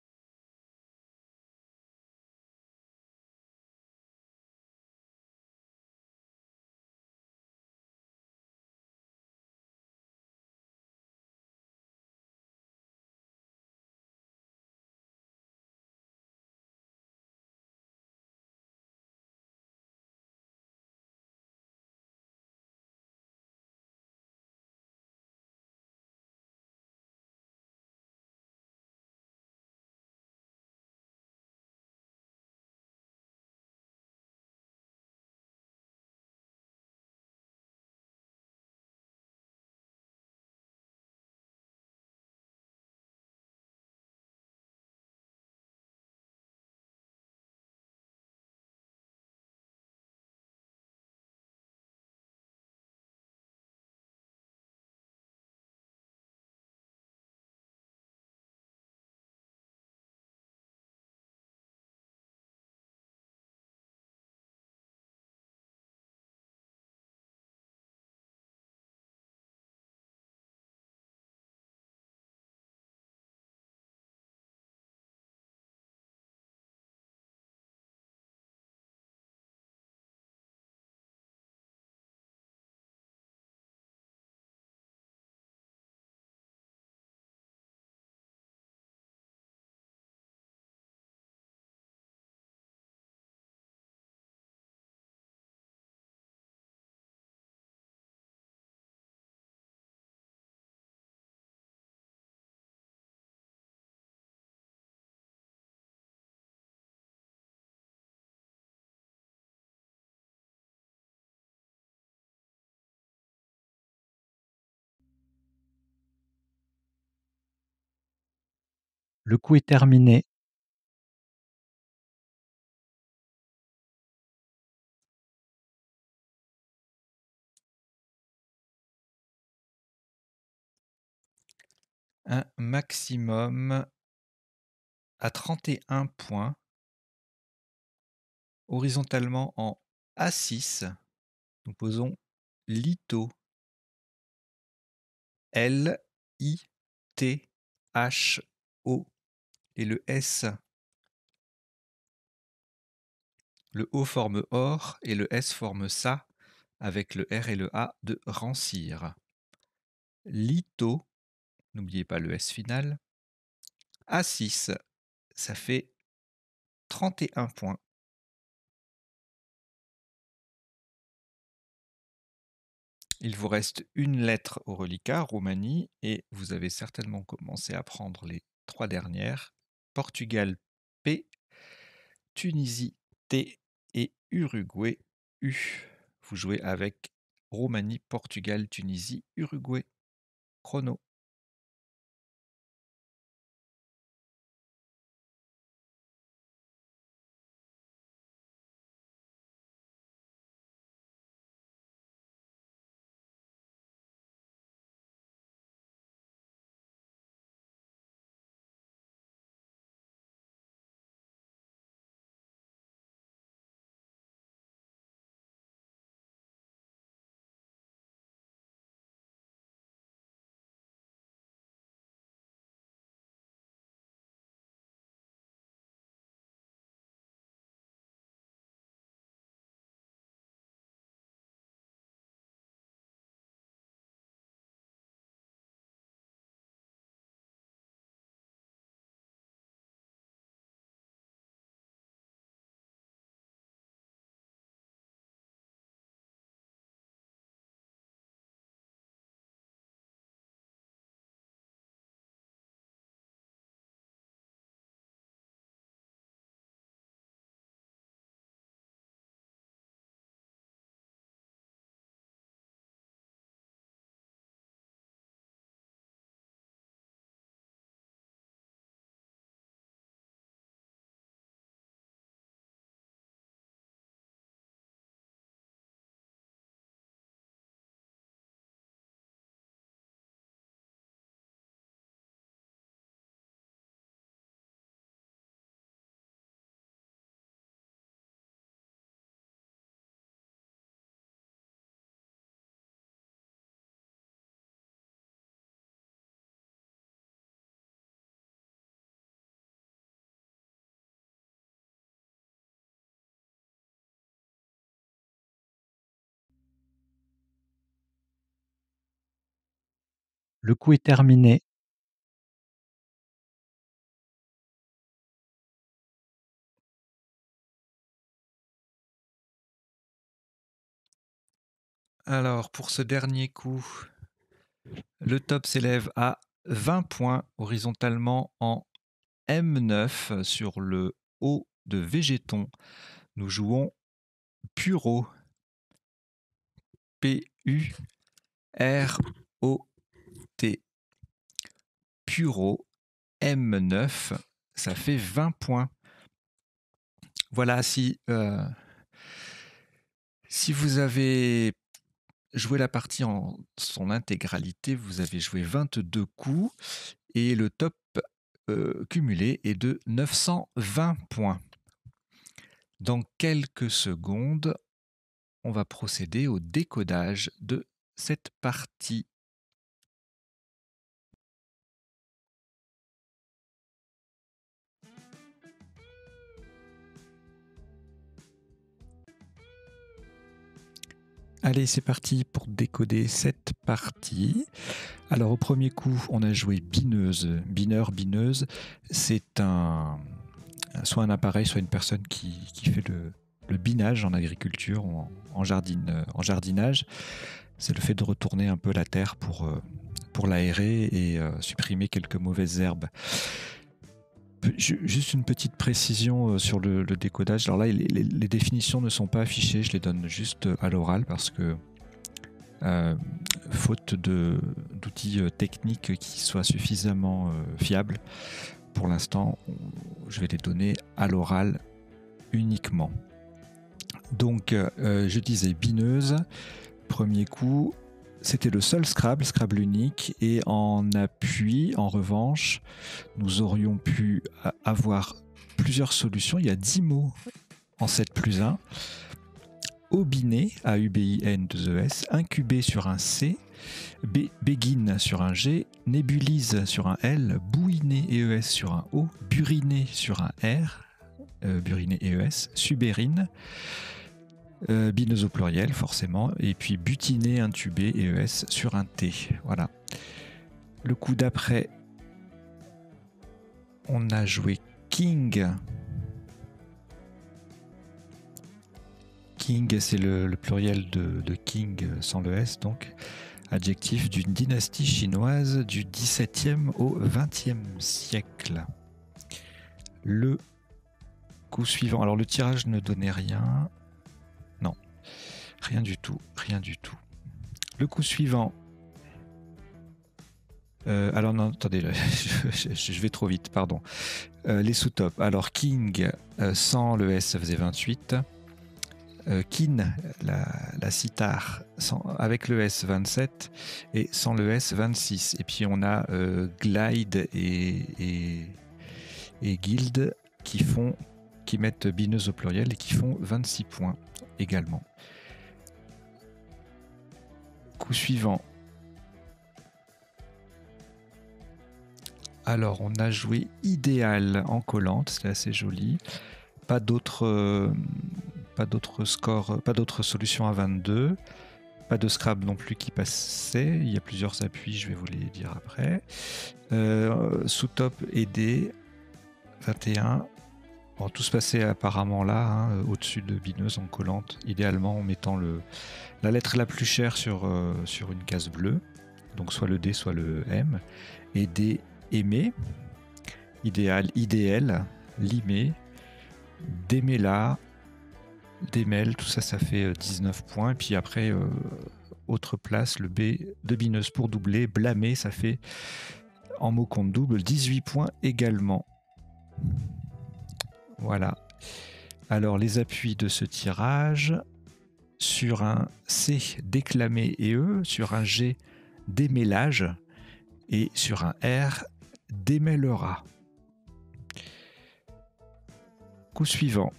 Le coup est terminé. Un maximum à 31 points, horizontalement en A6. Nous posons Lito. L-I-T-H-O. Et le S. Le O forme OR et le S forme SA, avec le R et le A de rancir. Lito, n'oubliez pas le S final. A6, ça fait 31 points. Il vous reste une lettre au reliquat, Roumanie, et vous avez certainement commencé à prendre les 3 dernières. Portugal P, Tunisie T et Uruguay U. Vous jouez avec Roumanie, Portugal, Tunisie, Uruguay. Chrono. Le coup est terminé. Alors, pour ce dernier coup, le top s'élève à 20 points horizontalement en M9 sur le O de Végéton. Nous jouons Puro. P-U-R-O-T. Puro. M9. Ça fait 20 points. Voilà, si vous avez joué la partie en son intégralité, vous avez joué 22 coups et le top cumulé est de 920 points. Dans quelques secondes, on va procéder au décodage de cette partie. Allez, c'est parti pour décoder cette partie. Alors, au premier coup, on a joué bineuse. Bineur, bineuse, c'est soit un appareil, soit une personne qui fait le binage en agriculture ou en jardinage. C'est le fait de retourner un peu la terre pour l'aérer et supprimer quelques mauvaises herbes. Juste une petite précision sur le décodage. Alors là, les définitions ne sont pas affichées, je les donne juste à l'oral parce que faute d'outils techniques qui soient suffisamment fiables, pour l'instant, je vais les donner à l'oral uniquement. Donc, je disais bineuse, premier coup, c'était le seul Scrabble unique, et en appui, en revanche, nous aurions pu avoir plusieurs solutions. Il y a 10 mots en 7 plus 1. Aubiné, A-U-B-I-N, 2-E-S, incubé sur un C, Béguine sur un G, nébulise sur un L, bouiné EES sur un O, buriné sur un R, buriné EES, subérine, bineuse au pluriel forcément, et puis butiné, intubé EES sur un T. Voilà. Le coup d'après, on a joué King. King, c'est le pluriel de King sans le S, donc adjectif d'une dynastie chinoise du XVIIe au XXe siècle. Le coup suivant, alors le tirage ne donnait rien, non, rien du tout, rien du tout. Le coup suivant, alors non, attendez, je vais trop vite, pardon. Les sous-tops, alors King, sans le S, ça faisait 28. Kin, la sitar, avec le S 27 et sans le S 26. Et puis on a Glide et Guild qui mettent bineuse au pluriel et qui font 26 points également. Coup suivant. Alors on a joué idéal en collante, c'était assez joli. Pas d'autres scores, pas d'autres solutions à 22. Pas de Scrabble non plus qui passait. Il y a plusieurs appuis, je vais vous les dire après. Sous-top aidé, 21. Bon, tout se passait apparemment là, hein, au-dessus de bineuse en collante, idéalement en mettant la lettre la plus chère sur une case bleue. Donc soit le D, soit le M. Aidé, aimé. Idéal, idéal. Limé. Démêla. Démêle, tout ça, ça fait 19 points. Et puis après, autre place, le B de bineuse pour doubler. Blâmé, ça fait, en mot compte double, 18 points également. Voilà. Alors, les appuis de ce tirage, sur un C, déclamé et E, sur un G, démêlage, et sur un R, démêlera. Coup suivant.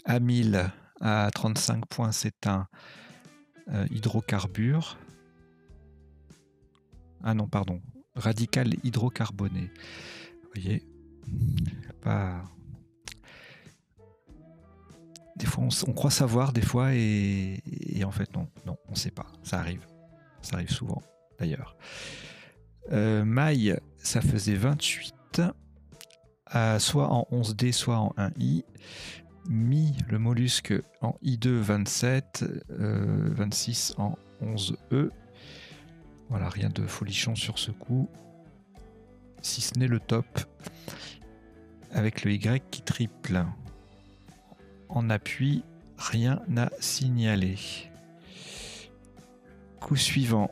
Amyle à 35 points, c'est un hydrocarbure. Ah non, pardon. Radical hydrocarboné. Vous voyez, pas... Des fois, on croit savoir, des fois, et en fait, non, on ne sait pas. Ça arrive. Ça arrive souvent, d'ailleurs. Maille, ça faisait 28, soit en 11D, soit en 1I. Mi, le mollusque, en I2, 27, 26 en 11E. Voilà, rien de folichon sur ce coup, si ce n'est le top, avec le Y qui triple. En appui, rien à signaler. Coup suivant.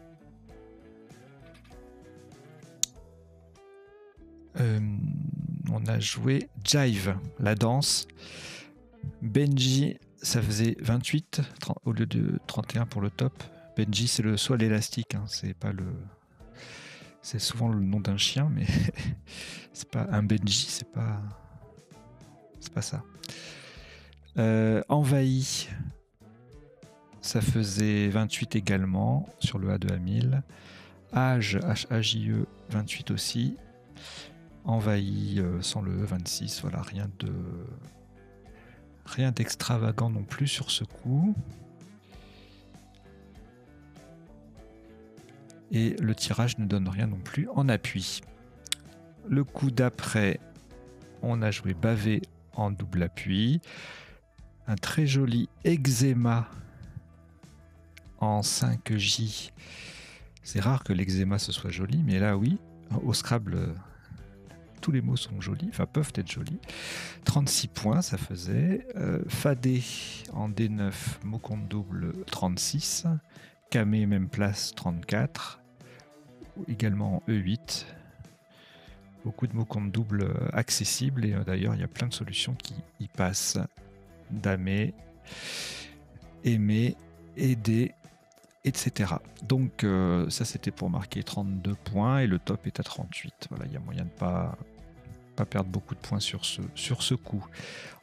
On a joué Jive, la danse. Benji, ça faisait 28 au lieu de 31 pour le top. Benji, c'est le soit l'élastique, hein, c'est pas le. C'est souvent le nom d'un chien, mais c'est pas un Benji, c'est pas ça. Envahi, ça faisait 28 également sur le A de Amyle. Age, H-A-J-E, 28 aussi. Envahi sans le E, 26. Voilà, rien d'extravagant non plus sur ce coup. Et le tirage ne donne rien non plus en appui. Le coup d'après, on a joué Bavé en double appui. Un très joli eczéma en 5J. C'est rare que l'eczéma ce soit joli, mais là oui, au Scrabble, tous les mots sont jolis, enfin peuvent être jolis. 36 points, ça faisait. Fadé en D9, mot compte double, 36. Camé, même place, 34. Également en E8. Beaucoup de mots compte double accessibles, et d'ailleurs, il y a plein de solutions qui y passent. Damé, aimer, aider, etc. Donc ça c'était pour marquer 32 points et le top est à 38. Voilà, il y a moyen de pas perdre beaucoup de points sur ce coup.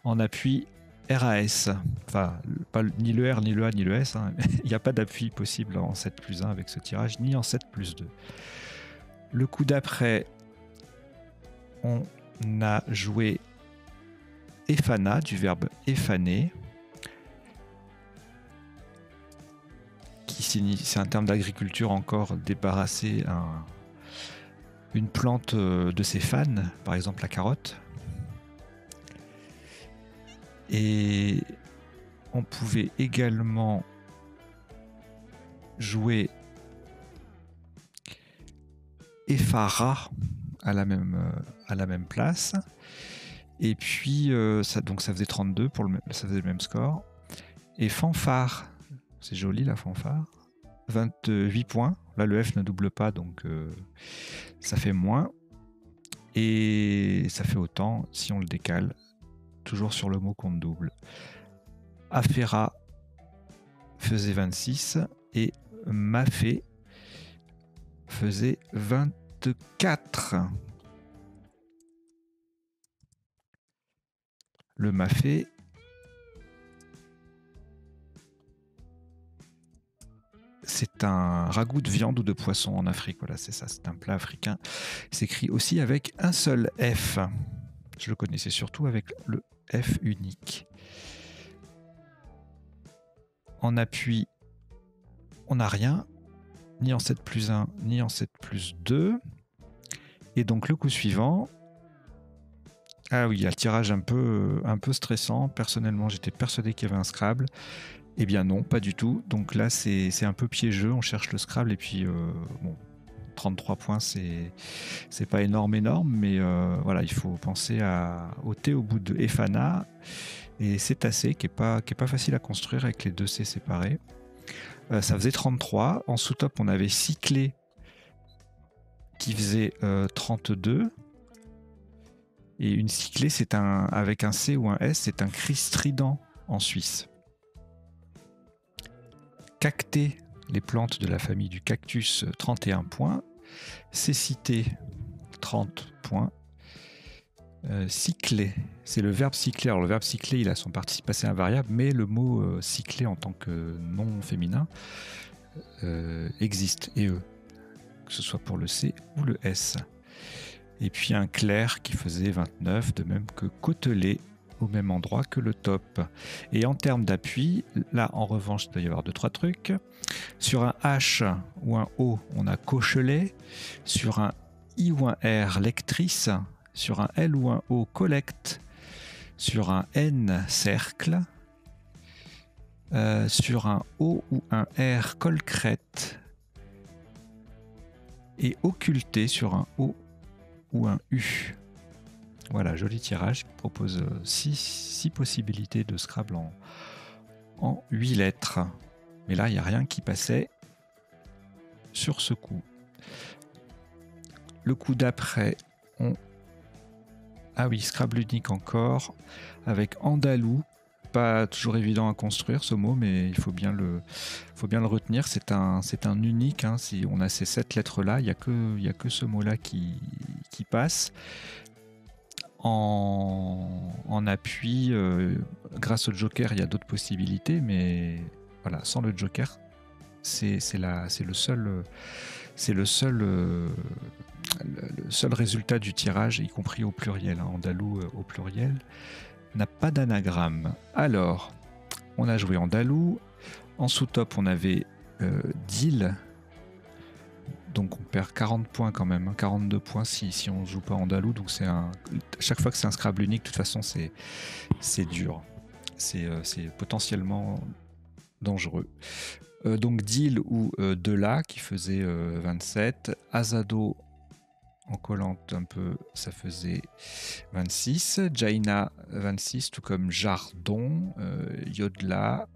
En appui RAS, enfin pas, ni le R, ni le A, ni le S, hein. Il n'y a pas d'appui possible en 7+1 avec ce tirage, ni en 7+2. Le coup d'après, on a joué Efana, du verbe effaner, c'est un terme d'agriculture encore, débarrasser une plante de ses fans, par exemple la carotte. Et on pouvait également jouer Efara à la même place. Et puis donc ça faisait 32 ça faisait le même score. Et fanfare, c'est joli la fanfare, 28 points. Là le F ne double pas, donc ça fait moins. Et ça fait autant si on le décale, toujours sur le mot compte double. Afera faisait 26 et Mafé faisait 24. Le Mafé, c'est un ragoût de viande ou de poisson en Afrique. Voilà, c'est ça, c'est un plat africain. Il s'écrit aussi avec un seul F. Je le connaissais surtout avec le F unique. En appui, on n'a rien, ni en 7+1, ni en 7+2. Et donc le coup suivant, ah oui, il y a le tirage un peu stressant. Personnellement, j'étais persuadé qu'il y avait un Scrabble. Eh bien non, pas du tout. Donc là, c'est un peu piégeux. On cherche le Scrabble et puis, bon, 33 points, c'est pas énorme, mais voilà, il faut penser au T au bout de Efana et cétacé, qui est pas facile à construire avec les deux C séparés. Ça faisait 33. En sous-top, on avait cyclé qui faisait 32. Et une cyclée, avec un C ou un S, c'est un cri strident en Suisse. Cacté, les plantes de la famille du cactus, 31 points. Cécité, 30 points. Cycler, c'est le verbe cycler. Alors le verbe cycler, il a son participe passé invariable, mais le mot cycler en tant que nom féminin existe, et que ce soit pour le C ou le S. Et puis un clair qui faisait 29, de même que côtelé au même endroit que le top. Et en termes d'appui, là en revanche, il doit y avoir 2-3 trucs. Sur un H ou un O, on a cochelet. Sur un I ou un R, lectrice. Sur un L ou un O, collecte. Sur un N, cercle. Sur un O ou un R, colcrète. Et occulté sur un O ou un U. Voilà, joli tirage qui propose 6 possibilités de Scrabble en 8 lettres. Mais là, il n'y a rien qui passait sur ce coup. Le coup d'après, ah oui, Scrabble unique encore, avec andalou. Pas toujours évident à construire ce mot, mais il faut bien le retenir. C'est un unique. Hein. Si on a ces 7 lettres-là, il n'y a que ce mot-là qui passe. En appui, grâce au Joker, il y a d'autres possibilités, mais voilà, sans le Joker, c'est le seul résultat du tirage, y compris au pluriel. Hein. Andalou au pluriel n'a pas d'anagramme. Alors, on a joué andalou. En sous-top, on avait deal. Donc on perd 40 points quand même, hein, 42 points si on ne joue pas andalou. Donc chaque fois que c'est un Scrabble unique, de toute façon c'est dur. C'est potentiellement dangereux. Donc deal ou de là qui faisait 27. Azado en collant un peu, ça faisait 26. Jaina, 26, tout comme Jardon, Yodla,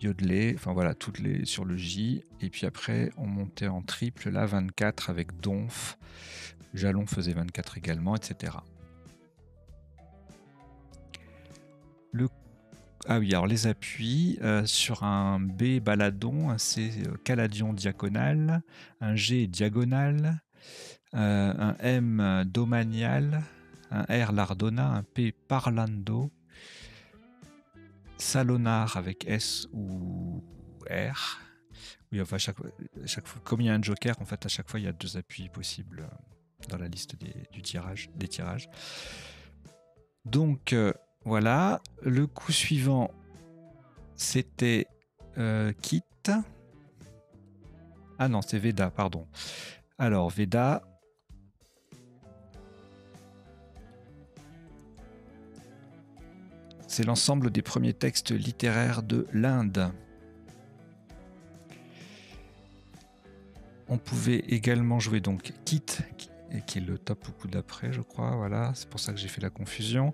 Yodelé, enfin voilà, toutes les sur le J. Et puis après, on montait en triple, là, 24 avec Donf. Jalon faisait 24 également, etc. Ah oui, alors les appuis, sur un B baladon, un C caladion diagonal, un G diagonal, un M domanial, un R lardona, un P parlando, salonar avec S ou R. Oui, enfin, chaque fois, comme il y a un joker, en fait, à chaque fois, il y a 2 appuis possibles dans la liste des tirages. Donc, voilà. Le coup suivant, c'était Kit. Ah non, c'est Veda, pardon. Alors, Veda. C'est l'ensemble des premiers textes littéraires de l'Inde. On pouvait également jouer donc Kit, qui est le top coup d'après, je crois. Voilà, c'est pour ça que j'ai fait la confusion.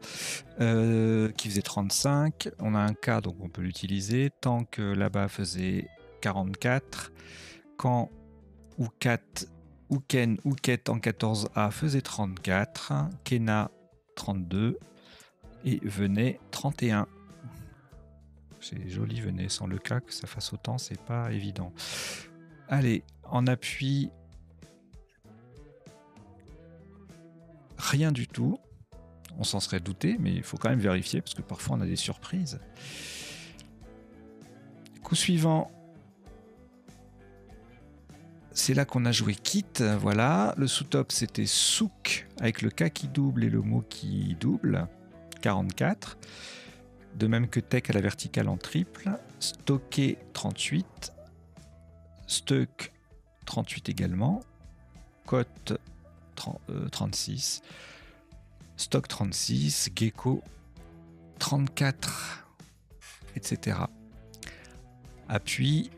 Qui faisait 35. On a un K, donc on peut l'utiliser. Tant que là-bas faisait 44. Quand Ouken en 14A faisait 34. Kena 32. Et venait 31. C'est joli, venez sans le K, que ça fasse autant, c'est pas évident. Allez, en appui, rien du tout. On s'en serait douté, mais il faut quand même vérifier, parce que parfois on a des surprises. Coup suivant, c'est là qu'on a joué Kit, voilà. Le sous-top, c'était Souk, avec le K qui double et le mot qui double, 44. De même que Tech à la verticale en triple. Stocké 38. Stuck 38 également. Cote 36. Stock 36. Gecko 34. Etc. Appui.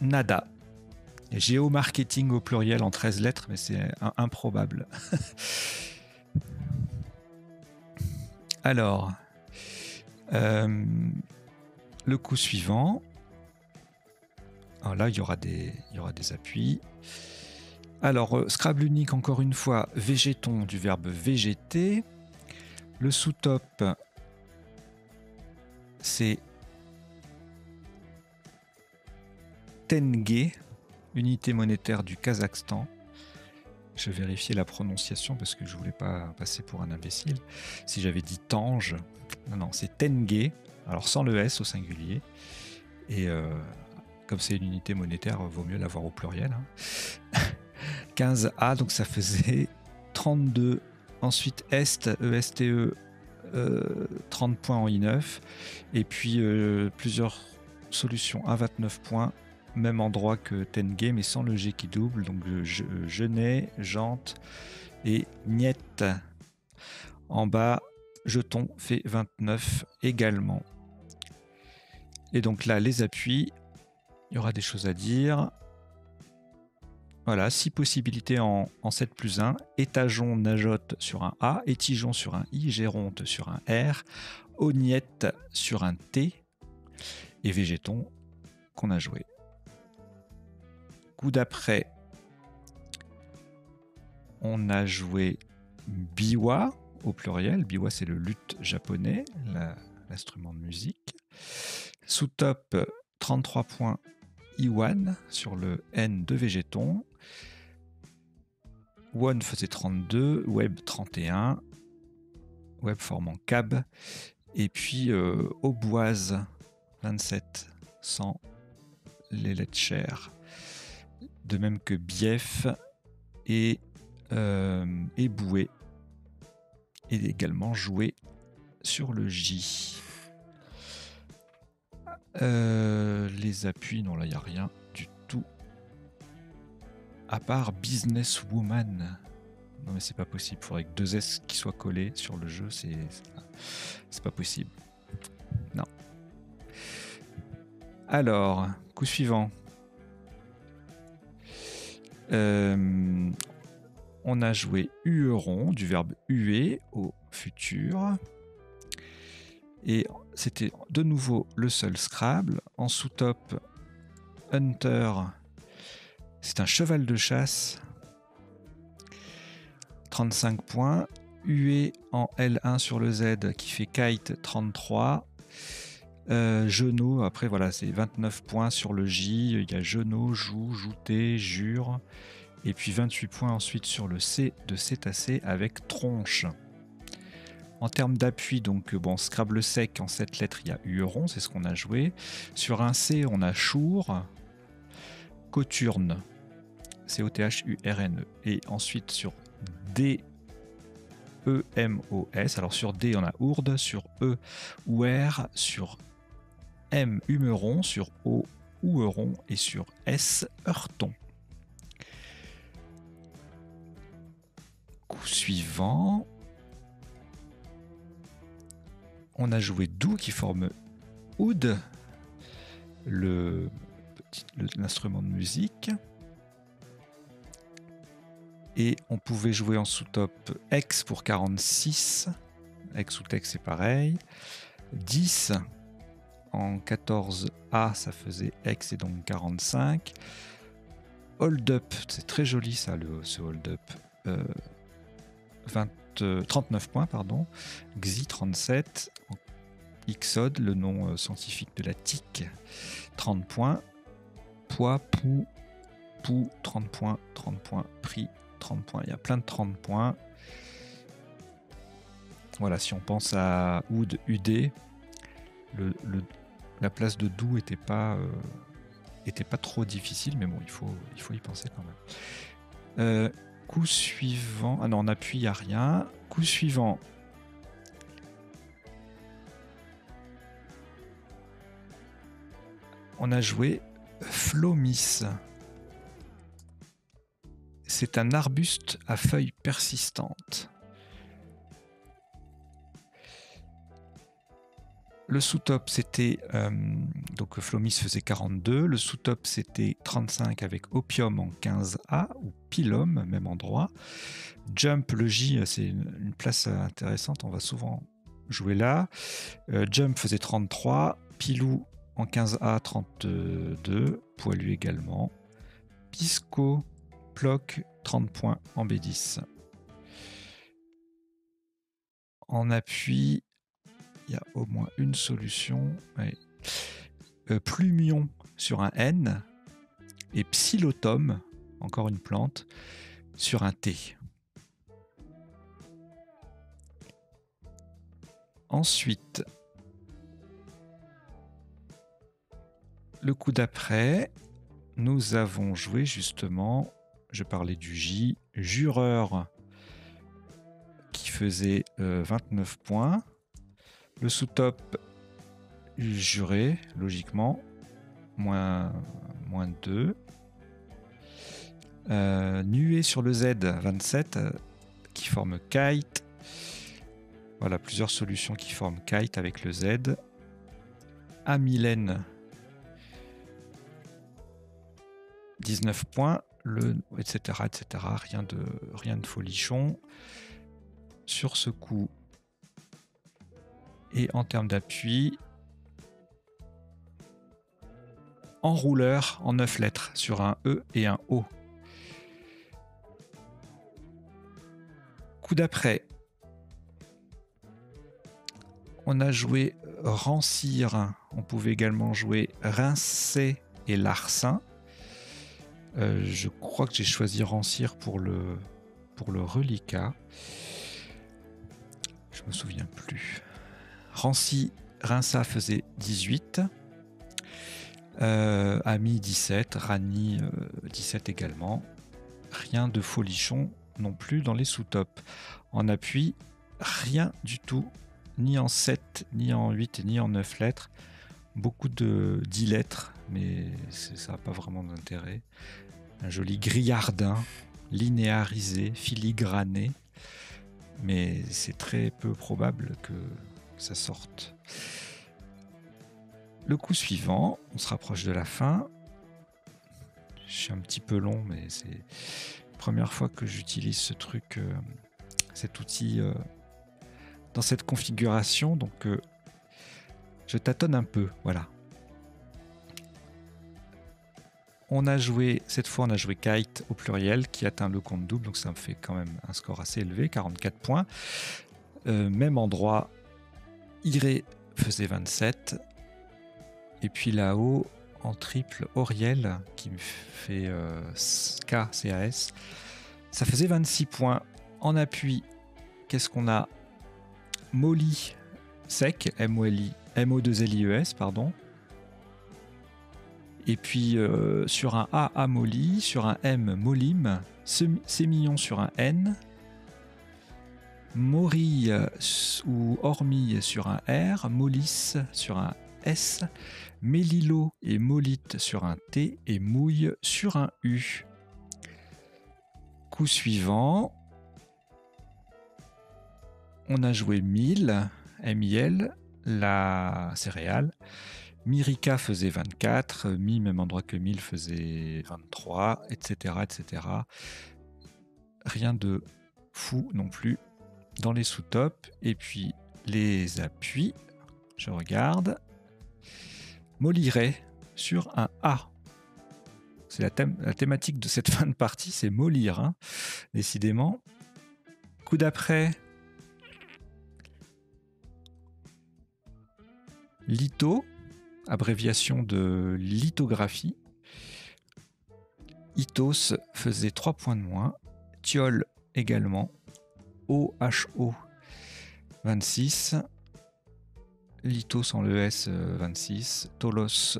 Nada. Géomarketing au pluriel en 13 lettres, mais c'est improbable. Alors, le coup suivant. Alors là, il y aura des appuis. Alors, Scrabble unique, encore une fois, végéton du verbe végéter. Le sous-top, c'est Tenge, unité monétaire du Kazakhstan. Je vérifiais la prononciation parce que je voulais pas passer pour un imbécile. Si j'avais dit Tange, non, c'est Tenge, alors sans le S au singulier. Et comme c'est une unité monétaire, vaut mieux l'avoir au pluriel. 15A, donc ça faisait 32. Ensuite, Est, ESTE, 30 points en I9. Et puis, plusieurs solutions à 29 points. Même endroit que Tenge, mais sans le G qui double. Donc, Genet, Jante et Niette. En bas, Jeton fait 29 également. Et donc là, les appuis, il y aura des choses à dire. Voilà, 6 possibilités en 7 plus 1. Étageon, nageote sur un A, étigeon sur un I, géronte sur un R, ognette sur un T et végéton qu'on a joué. Coup d'après, on a joué biwa au pluriel. Biwa, c'est le luth japonais, l'instrument de musique. Sous-top, 33 points Iwan sur le N de végéton. One faisait 32, Web 31, Web formant Cab, et puis Auboise 27 sans les lettres chères. De même que Bief et Boué, et également joué sur le J. Les appuis, non, là il n'y a rien du tout. À part Businesswoman. Non mais c'est pas possible, il faudrait que 2 S qui soient collés sur le jeu, c'est pas possible. Non. Alors, coup suivant. On a joué hueron, du verbe huer au futur. Et c'était de nouveau le seul Scrabble. En sous-top, Hunter, c'est un cheval de chasse. 35 points. Huer en L1 sur le Z qui fait kite, 33. Genou, après voilà, c'est 29 points sur le J. Il y a genou, joue, jouter, jure. Et puis 28 points ensuite sur le C de cétacé avec tronche. En termes d'appui, donc bon, Scrabble sec, en 7 lettres, il y a hueron, c'est ce qu'on a joué. Sur un C, on a chour, coturne, C-O-T-H-U-R-N-E. Et ensuite sur D, E-M-O-S. Alors sur D, on a ourde, sur E, ouer, sur M, humeron, sur O, oueron, et sur S, heurton. Coup suivant, on a joué dou qui forme oud, l'instrument de musique. Et on pouvait jouer en sous-top X pour 46. X ou Tex, c'est pareil. 10 en 14A, ça faisait X et donc 45. Hold up, c'est très joli ça, ce hold up. 39 points, pardon. Xi 37. Ixod, le nom scientifique de la tique, 30 points. Poids, pou, 30 points, 30 points. Prix, 30 points. Il y a plein de 30 points. Voilà, si on pense à Oud, UD, la place de Dou était pas trop difficile, mais bon, il faut y penser quand même. Coup suivant, ah non, en appui, il n'y a rien. Coup suivant, on a joué Flomis. C'est un arbuste à feuilles persistantes. Le sous-top, c'était... donc Flomis faisait 42. Le sous-top, c'était 35 avec Opium en 15A, ou Pilum, même endroit. Jump, le J, c'est une place intéressante. On va souvent jouer là. Jump faisait 33. Pilou en 15A, 32. Poilu également. Pisco, Ploc, 30 points en B10. En appui... il y a au moins une solution. Ouais. Plumion sur un N et Psilotum, encore une plante, sur un T. Ensuite, le coup d'après, nous avons joué justement, je parlais du J, Jureur, qui faisait 29 points. Le sous-top, juré, logiquement, moins 2. Nuée sur le Z, 27, qui forme kite. Voilà, plusieurs solutions qui forment kite avec le Z. Amylène, 19 points, etc., etc. Rien de folichon. Sur ce coup, et en termes d'appui, enrouleur en 9 lettres sur un E et un O. Coup d'après, on a joué rancir. On pouvait également jouer rincer et larcin. Je crois que j'ai choisi rancir pour le reliquat. Je me souviens plus. Rinça faisait 18. Ami 17. Rani 17 également. Rien de folichon non plus dans les sous-tops. En appui, rien du tout. Ni en 7, ni en 8, ni en 9 lettres. Beaucoup de 10 lettres, mais ça n'a pas vraiment d'intérêt. Un joli grillardin, linéarisé, filigrané. Mais c'est très peu probable que ça sorte. Le coup suivant, on se rapproche de la fin. suis un petit peu long, mais c'est la première fois que j'utilise ce truc, cet outil dans cette configuration, donc je tâtonne un peu, voilà. Cette fois on a joué Kite au pluriel qui atteint le compte double, donc ça me fait quand même un score assez élevé, 44 points. Même endroit, Iré faisait 27. Et puis là-haut, en triple, Auriel qui me fait KCAS, ça faisait 26 points. En appui, qu'est-ce qu'on a? Molly Sec, MO2LIES, pardon. Et puis sur un A, Molly, sur un M, Molim, Sémillon sur un N, Mori ou Hormis sur un R, Molis sur un S, Mélilo et Molite sur un T et Mouille sur un U. Coup suivant, on a joué Mil, MIL, la céréale. Mirika faisait 24, Mi, même endroit que Mil, faisait 23, etc., etc. Rien de fou non plus dans les sous-tops. Et puis les appuis, je regarde. Moliret sur un A. C'est la thématique de cette fin de partie, c'est mollir, hein, décidément. Coup d'après, litho, abréviation de lithographie. Ithos faisait 3 points de moins. Thiol également. OHO 26. Lithos en ES 26. Tolos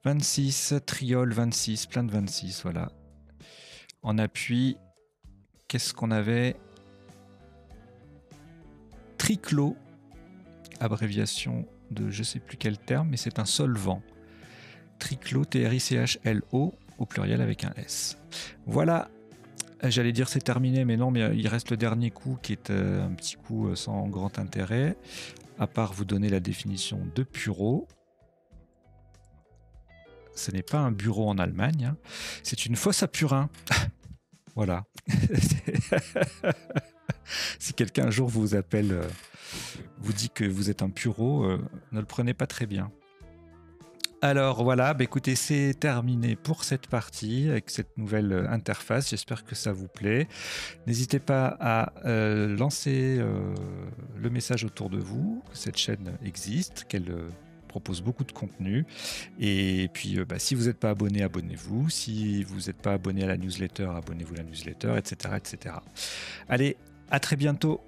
26. Triol 26. Plein de 26, voilà. En appui, qu'est-ce qu'on avait? Triclo, abréviation de je sais plus quel terme, mais c'est un solvant. Triclo, TRICHLO, au pluriel avec un S. Voilà, j'allais dire c'est terminé, mais non, mais il reste le dernier coup qui est un petit coup sans grand intérêt, à part vous donner la définition de bureau. Ce n'est pas un bureau en Allemagne, hein. C'est une fosse à purin. Voilà. Si quelqu'un un jour vous appelle, vous dit que vous êtes un pureau, ne le prenez pas très bien. Alors voilà, bah écoutez, c'est terminé pour cette partie avec cette nouvelle interface. J'espère que ça vous plaît. N'hésitez pas à lancer le message autour de vous, que cette chaîne existe, qu'elle propose beaucoup de contenu. Et puis, si vous n'êtes pas abonné, abonnez-vous. Si vous n'êtes pas abonné à la newsletter, abonnez-vous à la newsletter, etc., etc. Allez, à très bientôt.